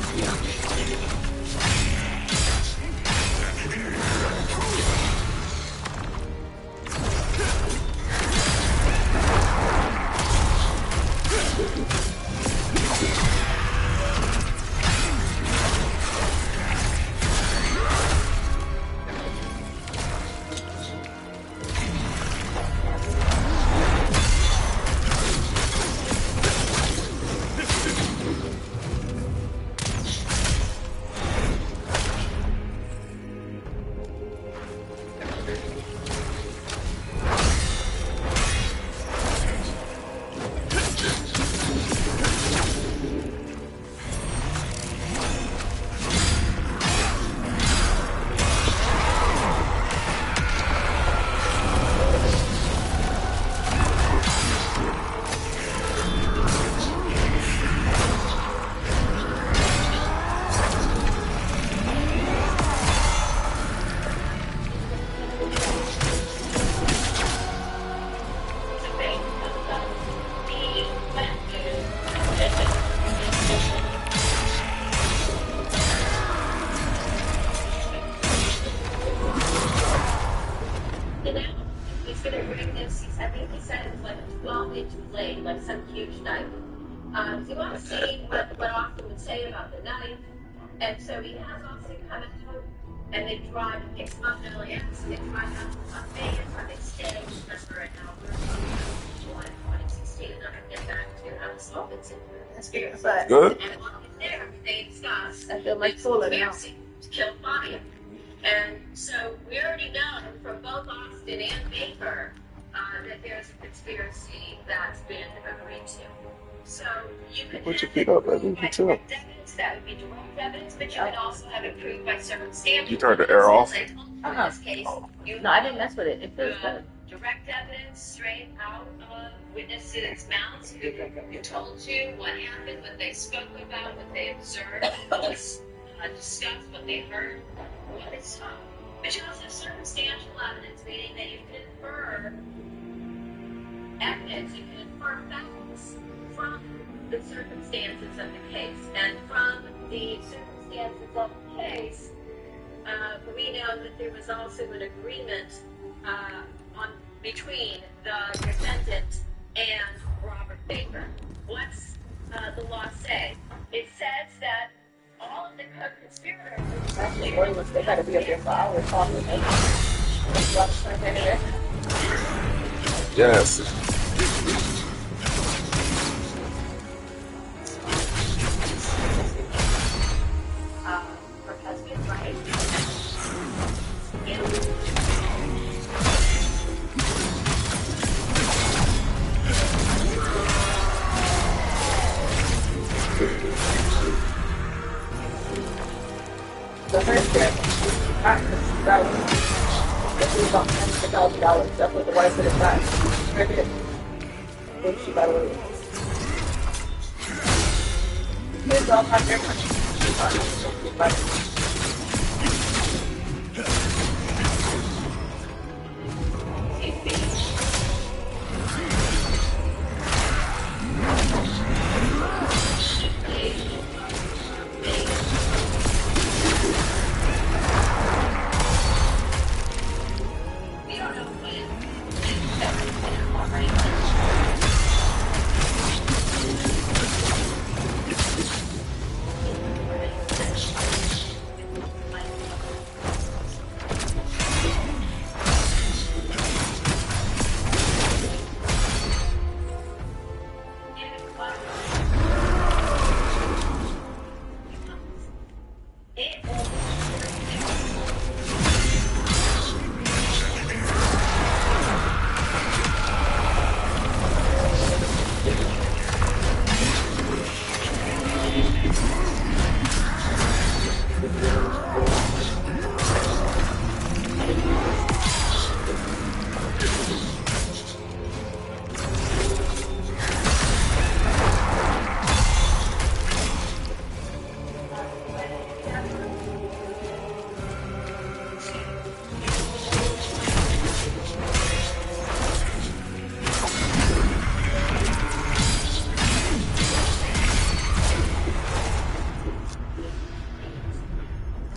blade, like some huge knife. So you want to see what Austin would say about the knife. And so he has Austin come out, and they drive, he picks him up in LAX, they drive out to Las Vegas, where they stay for an hour, July 2016, and I'm going to get back to how the Smokins in here. But, Good. and while he's there, they discuss I feel much fuller now. conspiracy to kill Fabio. And so we already know from both Austin and Baker that there's a conspiracy that's been agreed to. So you could Put your have feet it up, baby. proved by Chill. direct evidence, that would be direct evidence, but you could also have it proved by circumstantial You turned the air off? evidence. I told you in this case, you No, I didn't mess with it. It feels have good. direct evidence straight out of witnesses' mouths who told you what happened, what they spoke about, what they observed, discussed, what they heard, what they saw. But you also have circumstantial evidence, meaning that you can infer evidence, you can infer facts from the circumstances of the case. And from the circumstances of the case, we know that there was also an agreement between the defendant and Robert Baker. What's the law say? It says that all of the co-conspirators... Actually, oilers, they gotta be up there for hours talking. That's what I'm saying anyway. Yes. Her husband, right? Yeah. The first step, that was about $100,000. That's what the wife said inside. Right there. Then she got away. Kids all have their money. We don't know when.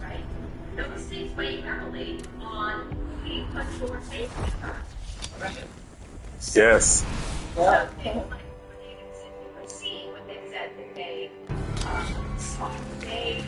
Right? Those things weigh heavily on the contour face right? Yes. Yeah. So people like when they were seeing what they said that they saw. They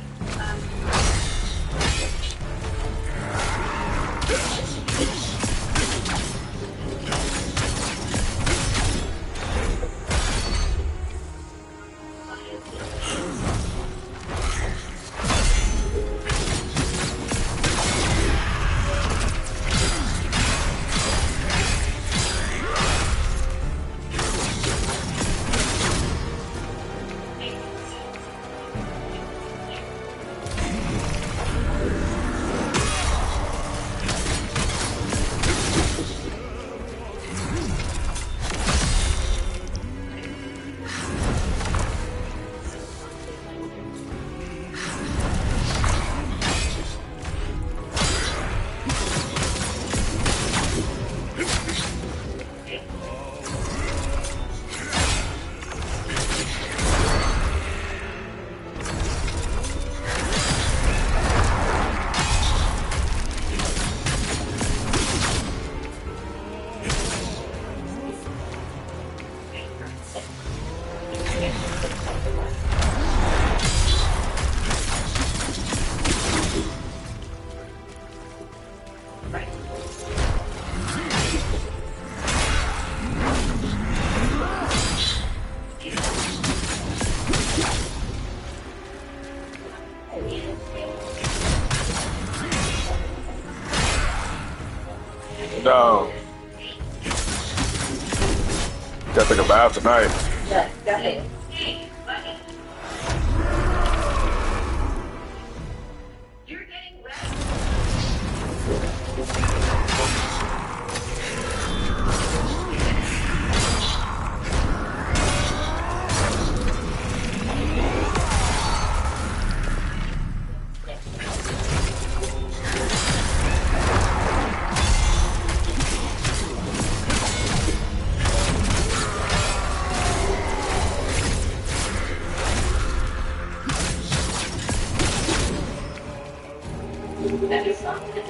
take a bath tonight. Yeah, definitely. Hey, buddy. You're getting wet. That is something.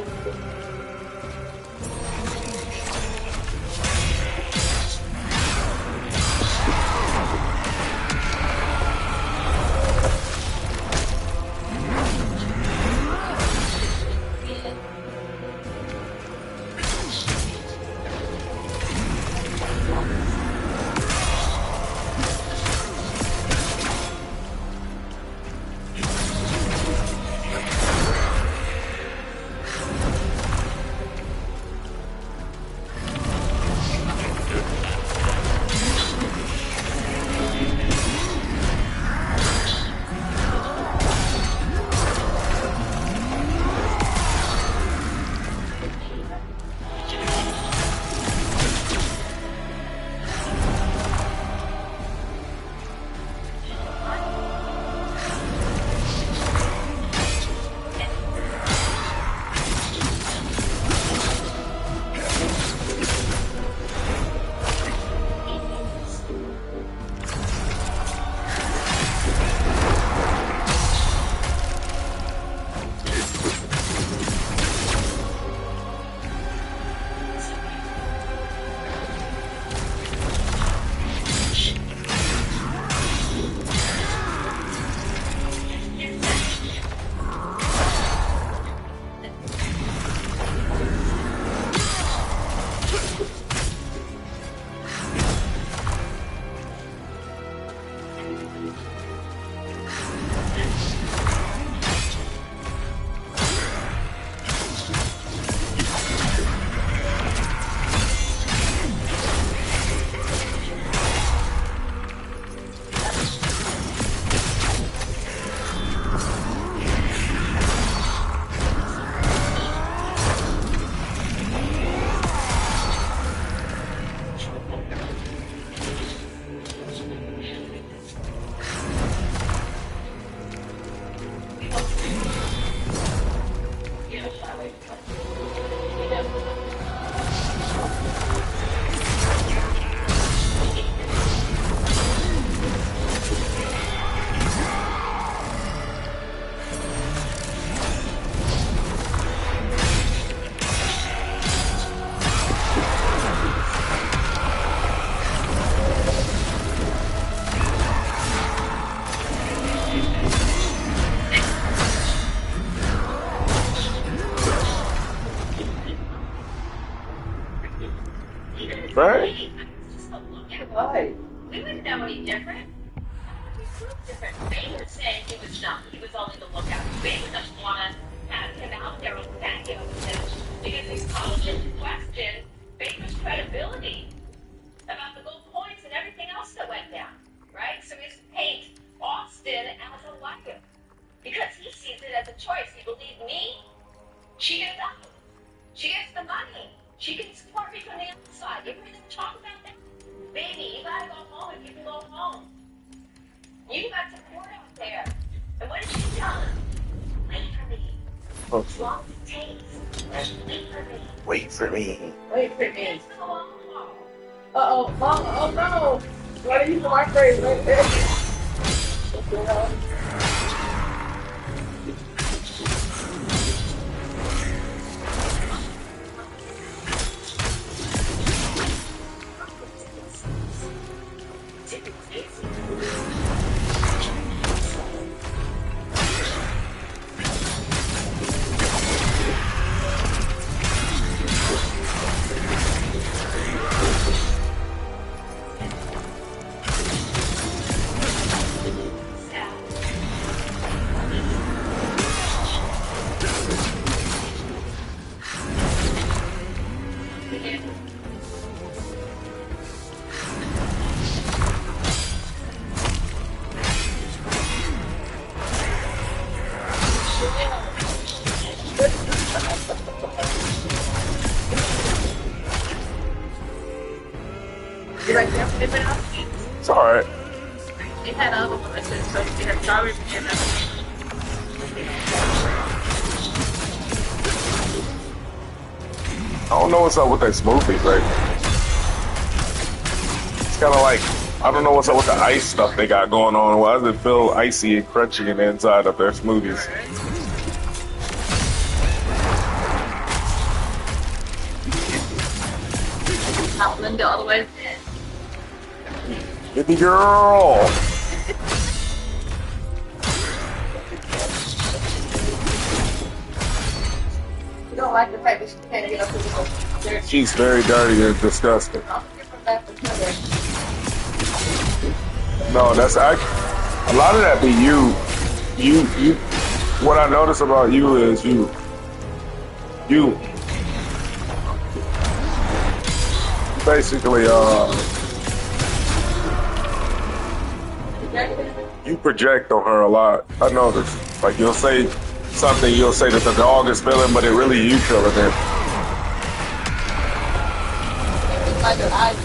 Right? Right. We wouldn't know any different. Different. They would say he was not. He was only the lookout. We would just want to have him out there on the patio with him because he's calling into question Baker's credibility about the gold points and everything else that went down, right? So he's paint Austin as a liar because he sees it as a choice. You believe me? She gets out. She gets the money. She can support me from the outside. You heard them talk about that? Baby, you gotta go home if you can go home. You got support out there. And what did she tell him? Wait for me. As long as it takes. Wait for me. Wait for me. Wait for me. It's the long haul. Uh-oh. Oh no. What are you doing? My phrase right there. What the hell? It's alright. They had other one that said so they had garbage and I don't know what's up with that smoothie, right? It's kind of like, I don't know what's up with the ice stuff they got going on. Why does it feel icy and crunchy in the inside of their smoothies? out Linda all the way. Baby girl! You don't like the fact that she can't get up to the dirty. She's very dirty and disgusting. I'll give her back for sugar. No, that's a lot of that be you. What I notice about you is you basically you project on her a lot. I notice. Like you'll say something, you'll say that the dog is feeling, but it really you feeling it. Like her eyes.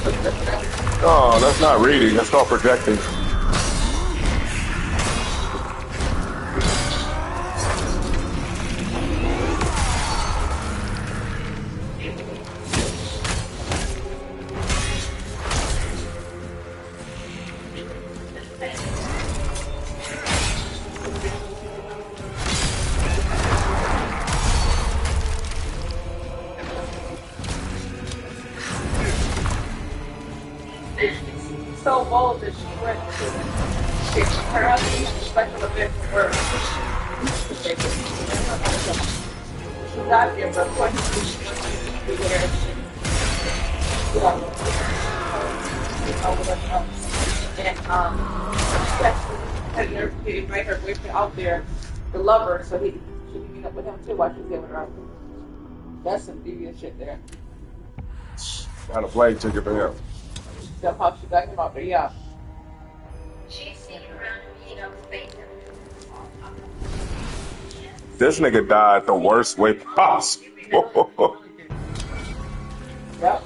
No, that's not reading. That's called projecting. So bold that she went to her husband respect a bit for her. She got here, but what she and he made her boyfriend out there to love her, so he should meet up with him too while she's giving her up. That's some deviant shit there. Got a plane ticket for him. That's how she got him out there, yeah. She's sitting around and eating up bacon. This nigga died the worst way possible. Yep.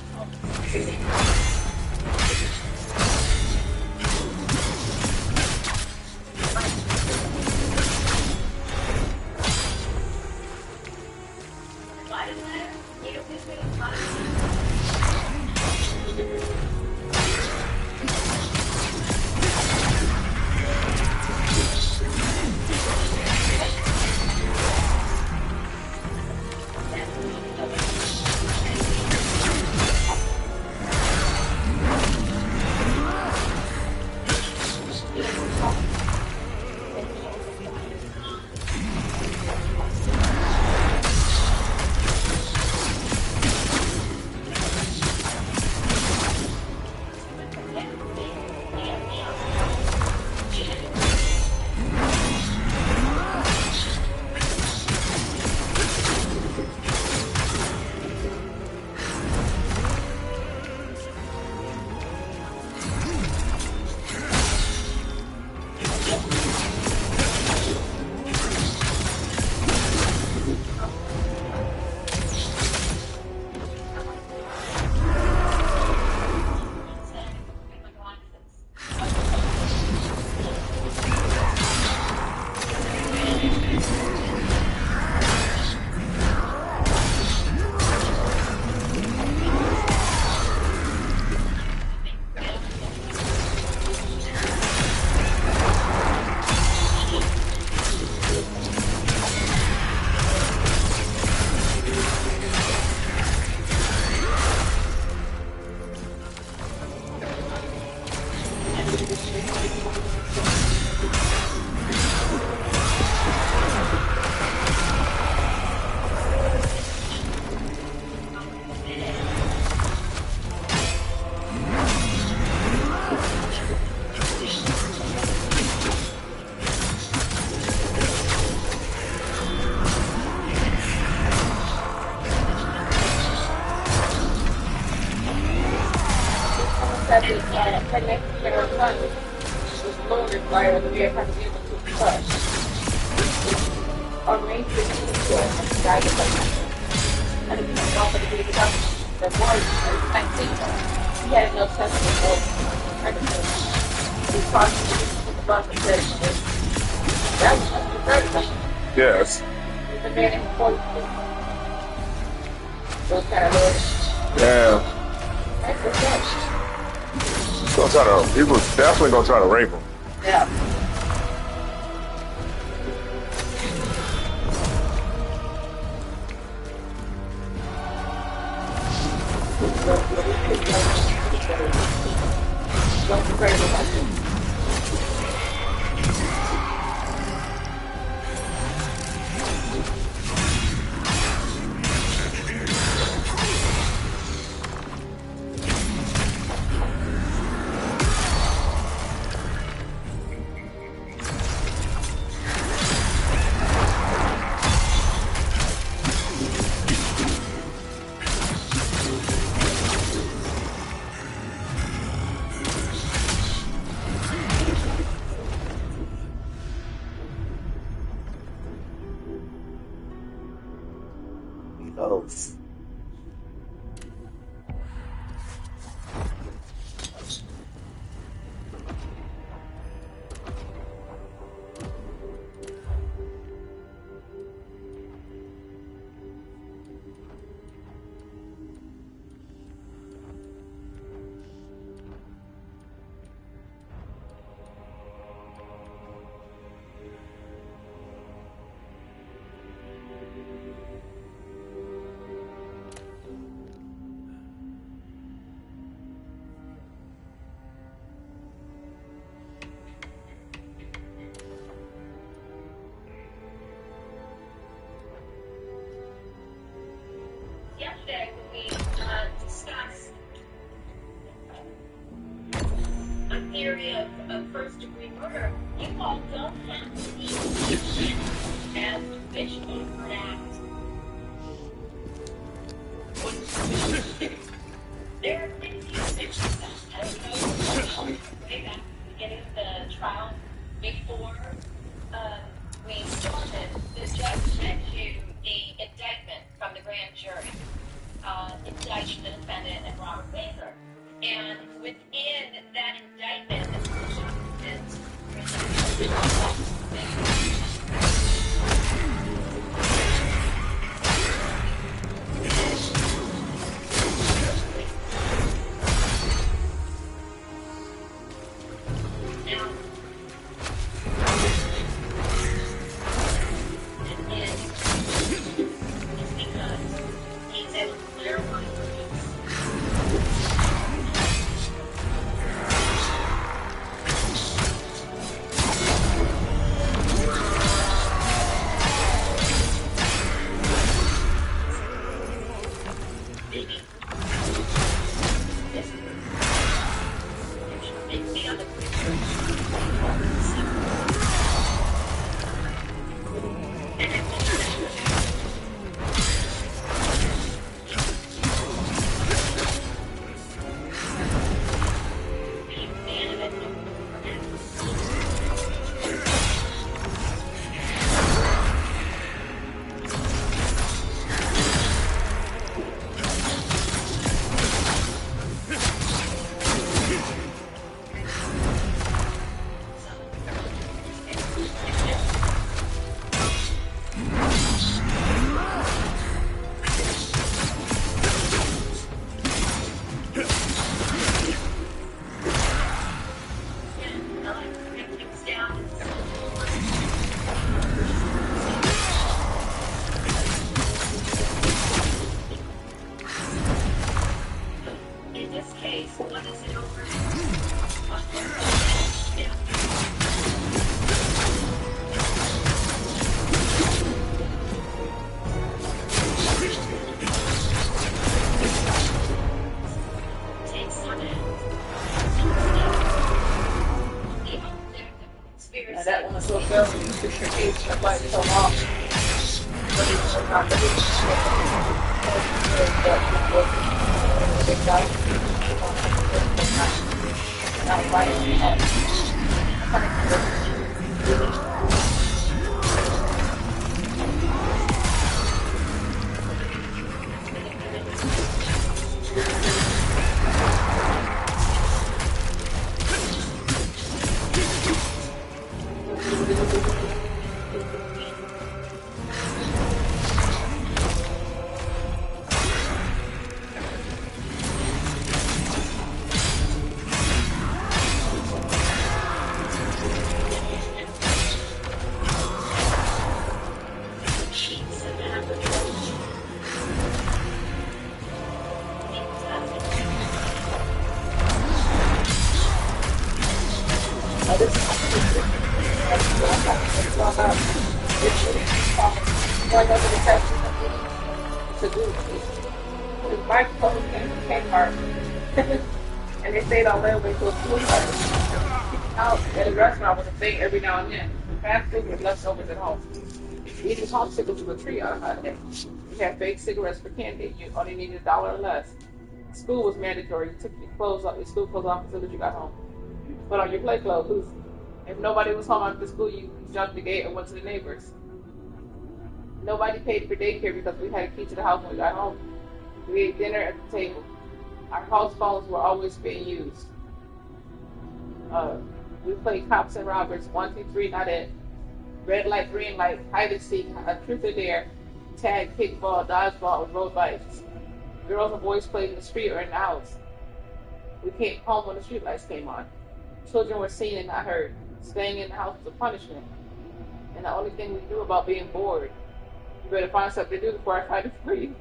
That is connected to her son, was loaded by her to be able to touch. Or maybe to guide the person. And if you don't want to be the the boy, he had no sense of pregnancy. Yes. Yeah. He was definitely gonna try to rape him. Yeah. Yesterday, we discussed a theory of first-degree murder. You all don't have to be as visual for that. There are things you fix I don't know, way back at the beginning of the trial, before we started, the judge sent you the indictment from the grand jury, indicting the defendant and Robert Baker. And within that indictment, that one was so good when you fix your case for quite so long. But it's not really big guy. Not This is going over the test to do his bike clothes and his Kmart. And they stayed all the way to a school party. Out at a restaurant with a thing every now and then. Fast food with leftovers at home. Eating popsicles with a tree on a hot day. You had fake cigarettes for candy. You only needed $1 or less. School was mandatory. You took your clothes off, your school clothes off as soon as you got home. Put on your play clothes. If nobody was home after school, you jumped the gate and went to the neighbors. Nobody paid for daycare because we had a key to the house when we got home. We ate dinner at the table. Our house phones were always being used. We played cops and robbers, 1, 2, 3, not it. Red light, green light, hide and seek, truth or dare, tag, kickball, dodgeball, and road bikes. Girls and boys played in the street or in the house. We came home when the street lights came on. Children were seen and not heard. Staying in the house was a punishment. And the only thing we knew about being bored, you better find something to do before I find it for you.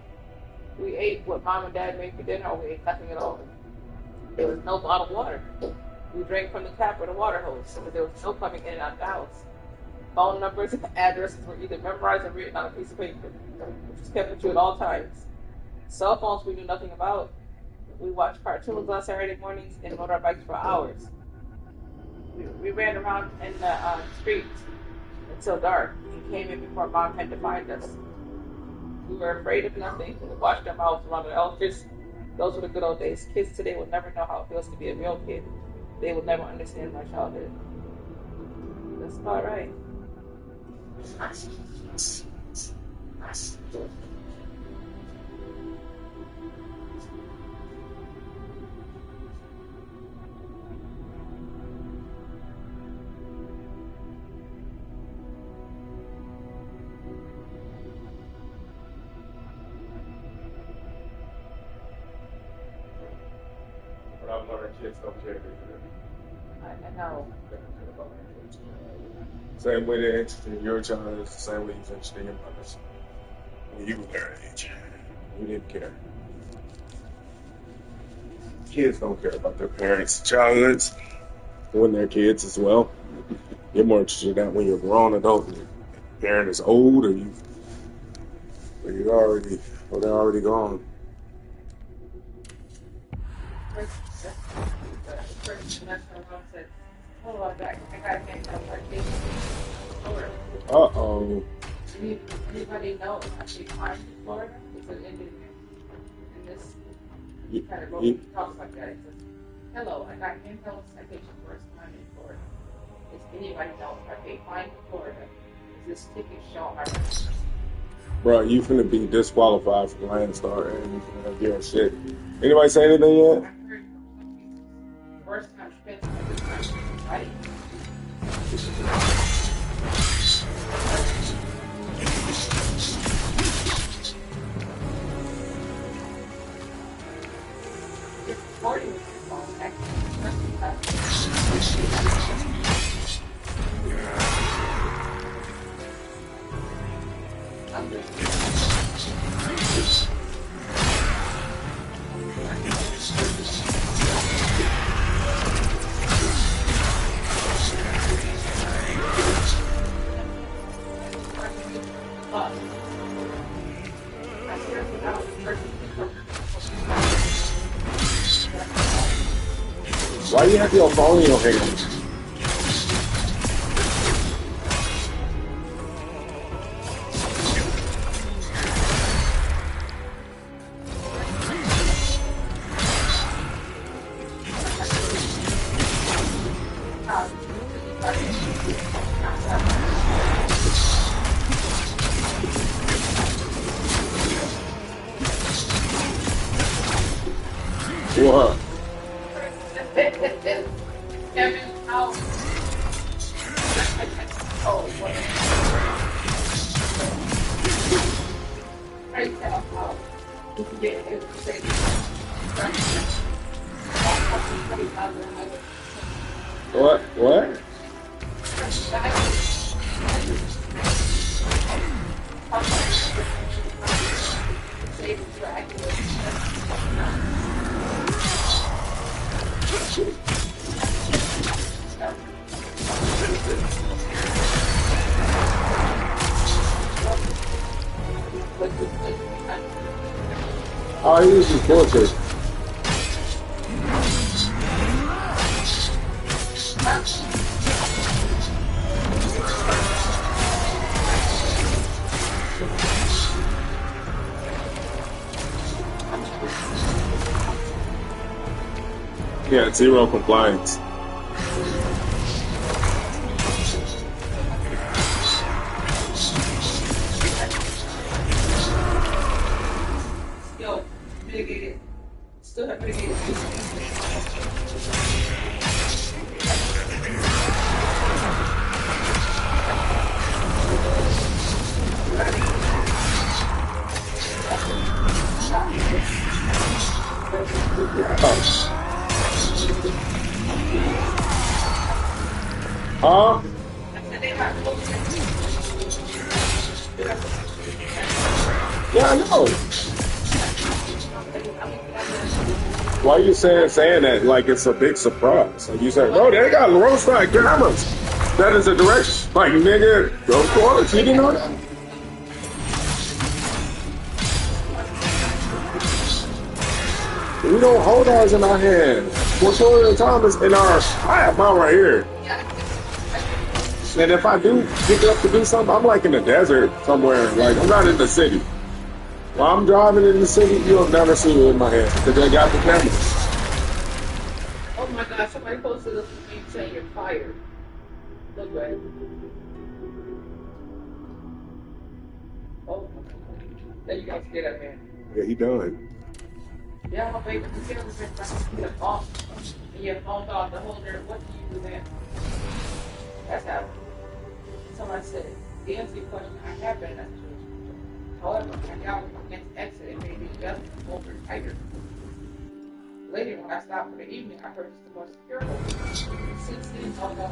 We ate what mom and dad made for dinner, or we ate nothing at all. There was no bottled water. We drank from the tap or the water hose, but there was no coming in and out of the house. Phone numbers and addresses were either memorized or written on a piece of paper, which was kept with you at all times. Cell phones we knew nothing about. We watched cartoons on Saturday mornings and rode our bikes for hours. We ran around in the streets until dark and came in before mom had to find us. We were afraid of nothing. We watched our mouths around our elders. Those were the good old days. Kids today will never know how it feels to be a real kid. They will never understand my childhood. That's about right. But I've learned kids don't care. I know. Same way they're interested in your child is the same way you're interested in your mother's. When you were their age, you didn't care. Kids don't care about their parents' childhoods when they're kids as well. You're more interested in that when you're a grown adult and your parent is old or they're already gone. Uh-oh. Anybody know actually climbed in Florida? It's an Indian in this kind of boat talks like that. It says, hello, I got handheld citation first time in Florida. Does anybody know if I paid fine in Florida? Is this ticket showing my record? Bro, you finna be disqualified from Landstar and yeah, shit. Anybody say anything yet? I heard some people, first time spent this time, right? Recording with your phone, Why do you have your phone in your hand? What? Kevin, how? Oh, what? Right now, how? Yeah, it was safe. What? What? Why he was just bullshit? Yeah, zero compliance. Yo, mitigated. Still have mitigated. Huh? Yeah, I know. Why are you saying that like it's a big surprise? Like you said, bro, they got roadside cameras. That is a direct, like, nigga, go for it. You didn't know that? We don't hold ours in our hand. Majority of the time is in our, I have mine right here. And if I do pick up to do something, I'm like in the desert somewhere. Like, I'm not in the city. While I'm driving in the city, you'll never see it in my hand because they got the cameras. Oh my God, somebody posted this thing saying you're fired. Look right. Oh, there you go. Get up, man. Yeah, he done. Yeah, my favorite computer is get off and your phone off the holder. What do you do then? That's how. Somebody said, the answer to your question, I have been in that situation. However, I got with my next exit and made me just over tighter. Later, when I stopped for the evening, I heard some more secure holders. Since then, all about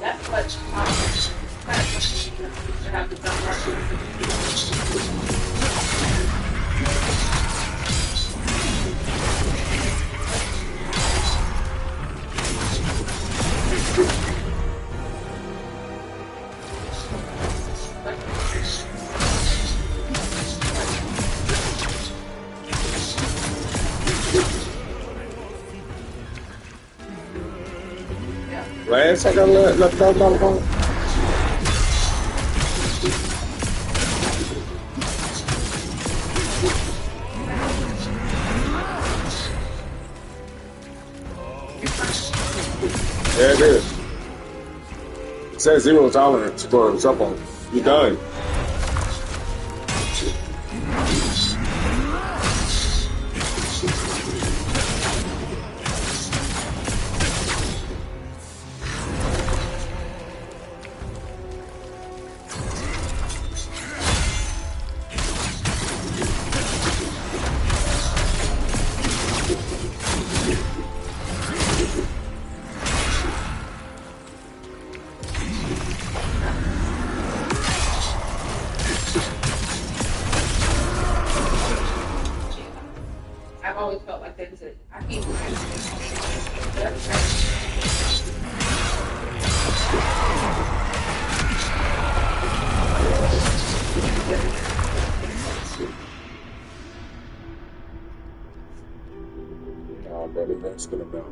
that's what I have to done right. Last I got left out on the phone. Yeah, it is. It says 0 tolerance for cell phone. You done. I've always felt like that's it. I can't No, brother, that's gonna know.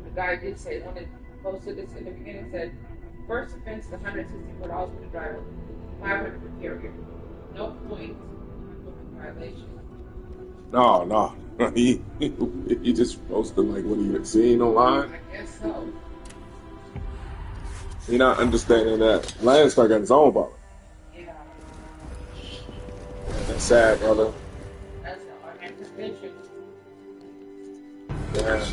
The guy did say, when it posted this in the beginning, said, first offense, the $164 for the driver, 500 for carrier. No point. Violation. No. He just posted like what he seen online. I guess so. He not understanding that Lance got his own ball. Yeah. That's sad, brother. That's our anticipation. Yeah.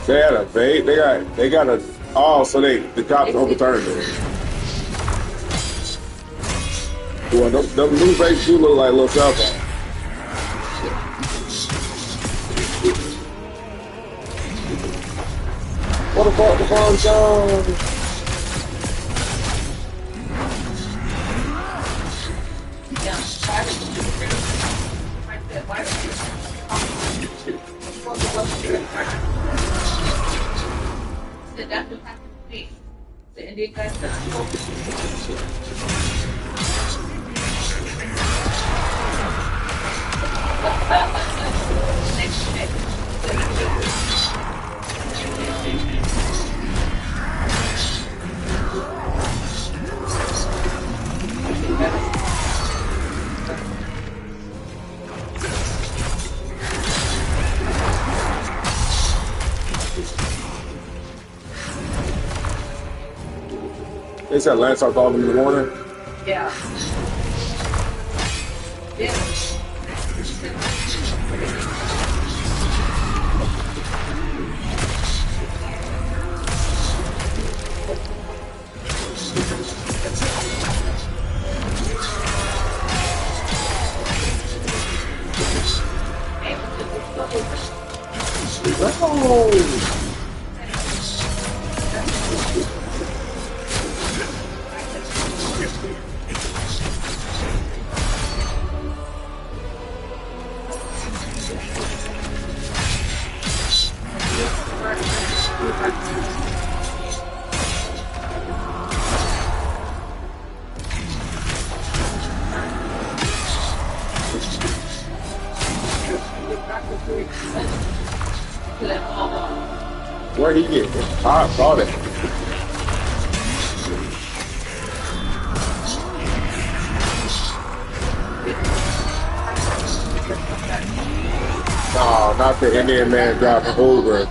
They had a bait. They got a. Oh, so the cops overturned it. Well, them new baits do look like little cell phones. What the fuck? The phone's on. The Indian guys. They said Lance I called him in the morning. Yeah. Yeah. Oh. Where'd he get? I saw that. No, not the Indian man driving Uber.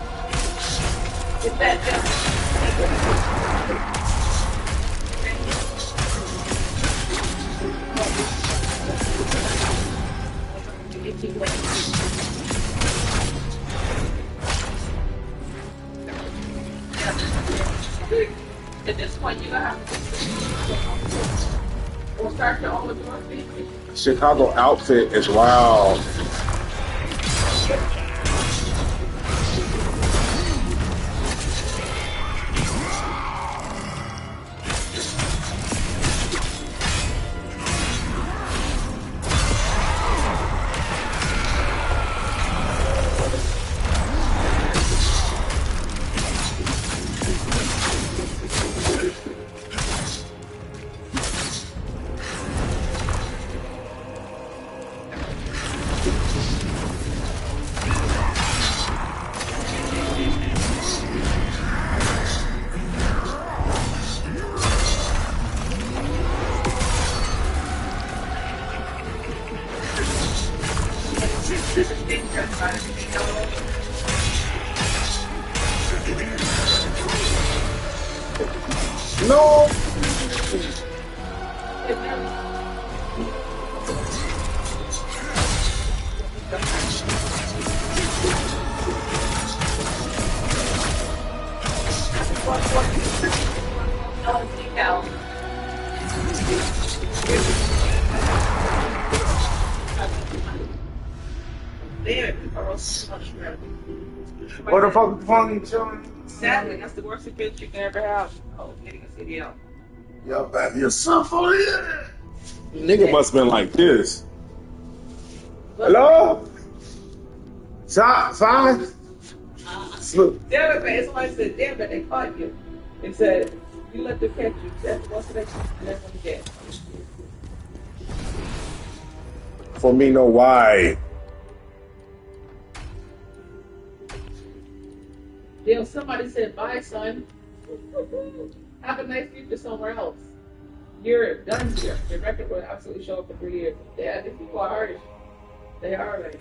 At this point, you have to start your own business. Chicago outfit is wild. No. What the fuck is the phone showing? Sadly, that's the worst experience you can ever have. Oh, getting a CDL. Y'all back yourself on it. Nigga must have been like this. Hello? Shot, fine. Damn it, man. Somebody said, damn it, they caught you. They said, you let them catch you. That's what's the next one you get. For me, no why. Damn, somebody said, bye, son. Have a nice future somewhere else. You're done here. Your record will absolutely show up for 3 years. Yeah, these people are artists. They are like.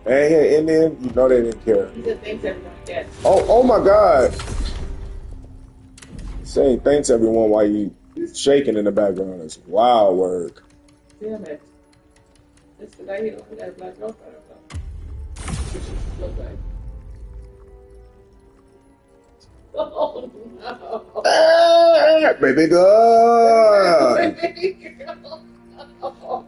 Man, here Indian, you know they didn't care. He said thanks everyone gets. Oh my God. Saying thanks everyone while you shaking in the background is wild work. Damn it. This the guy here who got a black girlfriend or something. Look like. Oh no. Ah, baby girl. Baby girl.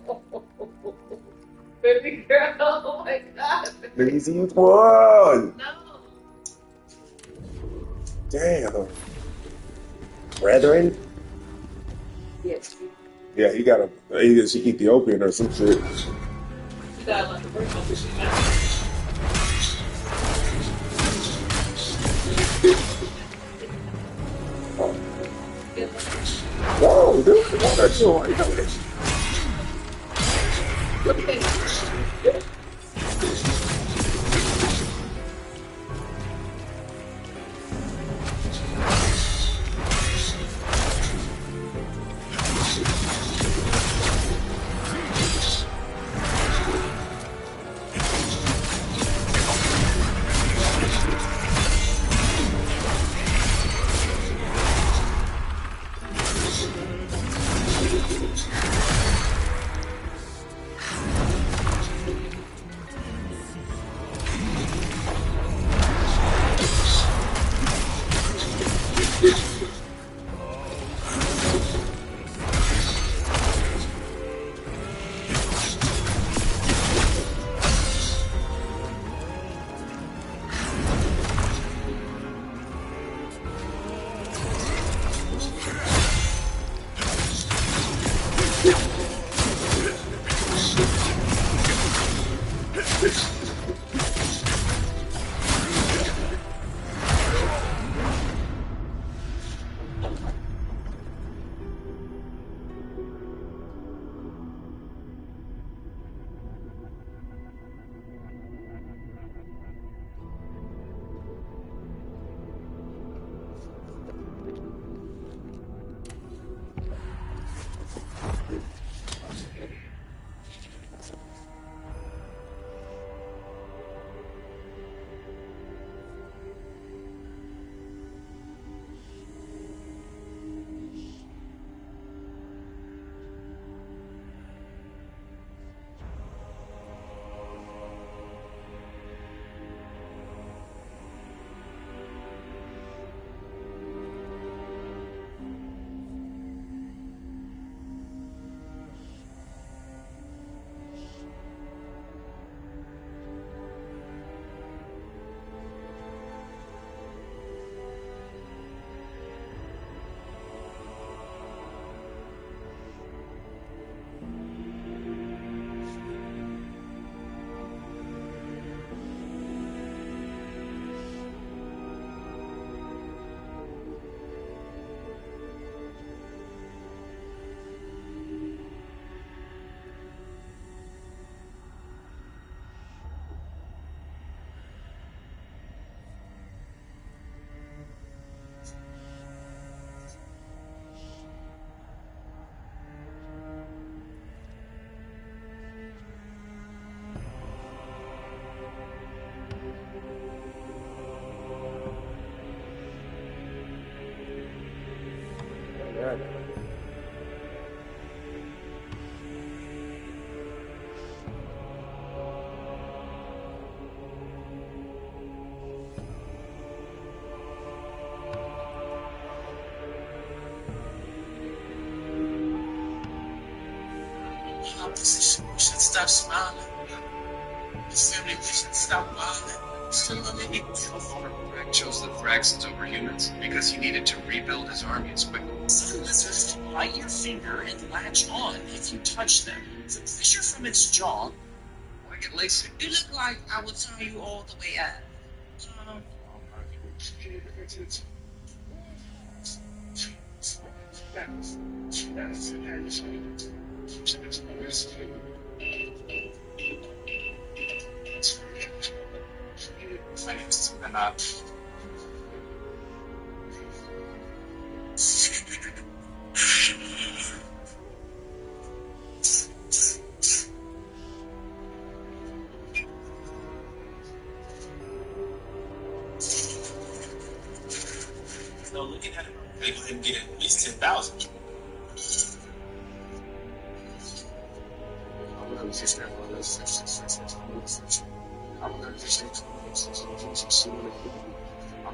Baby girl. Oh my god. The easiest one. No. Damn. Brethren? Yes. Yeah, he got he is Ethiopian or some shit. You gotta let the bird go fish it out. Whoa, dude, what are you doing? Look at it. Opposition, we should stop smiling. His family, we should stop violent. Still living in Greg chose the Thraxons over humans because he needed to rebuild his army as quickly. Some lizards can bite your finger and latch on if you touch them. The pressure from its jaw. Why get lazy? You look like I would tell you all the way out. So looking at it, they go ahead and get at least 10,000. I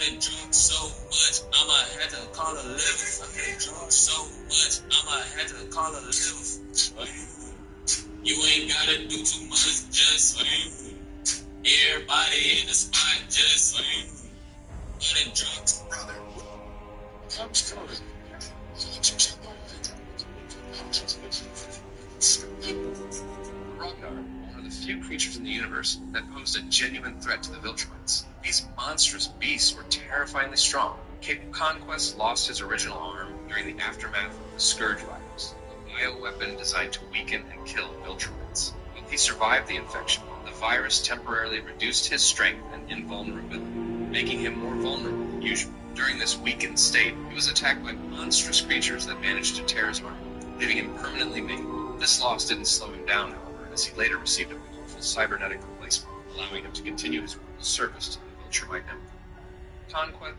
done drunk so much, I'ma have to call a lift. I done drunk so much, I'ma have to call a lift. You ain't gotta do too much, just swing. Everybody in the spot, just swing. I done drunk, brother. I'm sorry. Ragnar, one of the few creatures in the universe that posed a genuine threat to the Viltrumites. These monstrous beasts were terrifyingly strong. Conquest lost his original arm during the aftermath of the Scourge virus, a bioweapon designed to weaken and kill Viltrumites. If he survived the infection, the virus temporarily reduced his strength and invulnerability, making him more vulnerable than usual. During this weakened state, he was attacked by monstrous creatures that managed to tear his arm, leaving him permanently maimed. This loss didn't slow him down, however, as he later received a powerful cybernetic replacement, allowing him to continue his service to the Viltrumite Empire. Conquest.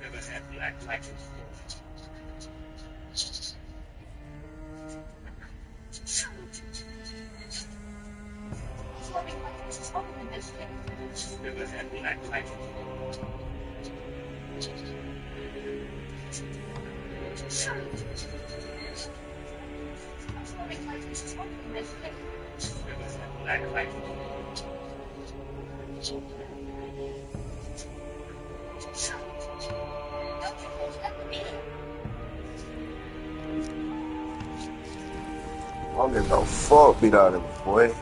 Never had black like it before. Never had black like it before. Never had black like it before. I don't give no fuck beat out of him, boy.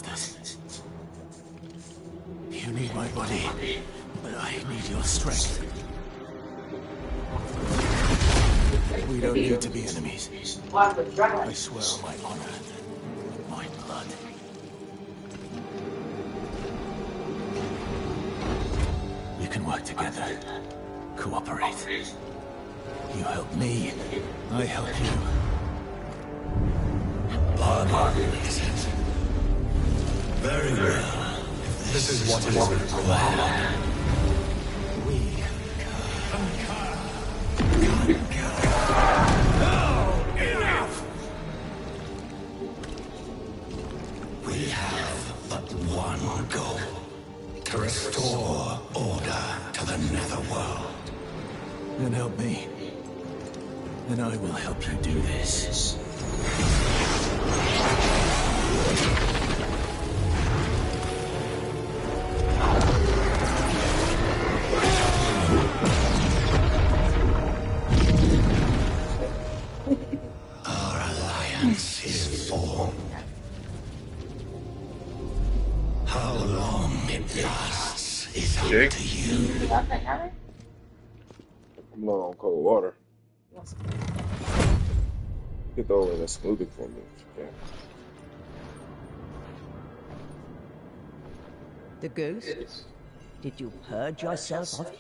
masters. You need my body, but I need your strength. We don't need to be enemies. I swear on my honor, my blood. We can work together, cooperate. You help me, I help you. Bargain, is it? Very well. If this is what is required. We enough! We have but one goal. To restore order to the netherworld. Then help me. And I will help you do this. Our alliance is formed. How long it lasts is up Jake? to you. I'm low on cold water. Get over that smoothie for me if you can. The ghost? Did you purge yourself of it?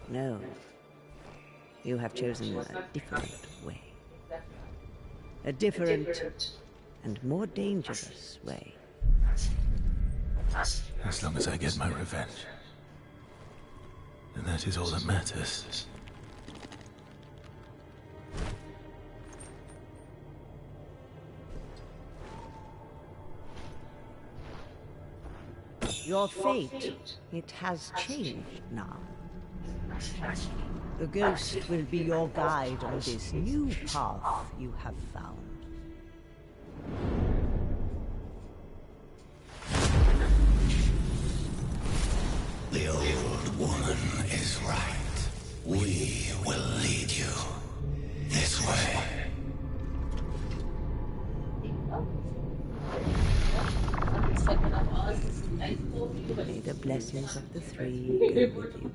No. You have chosen a different way. A different and more dangerous way. As long as I get my revenge. And that is all that matters. Your fate, it has changed now. The ghost will be your guide on this new path you have found. The old woman is right. We will lead you this way. May the blessings of the three go with you.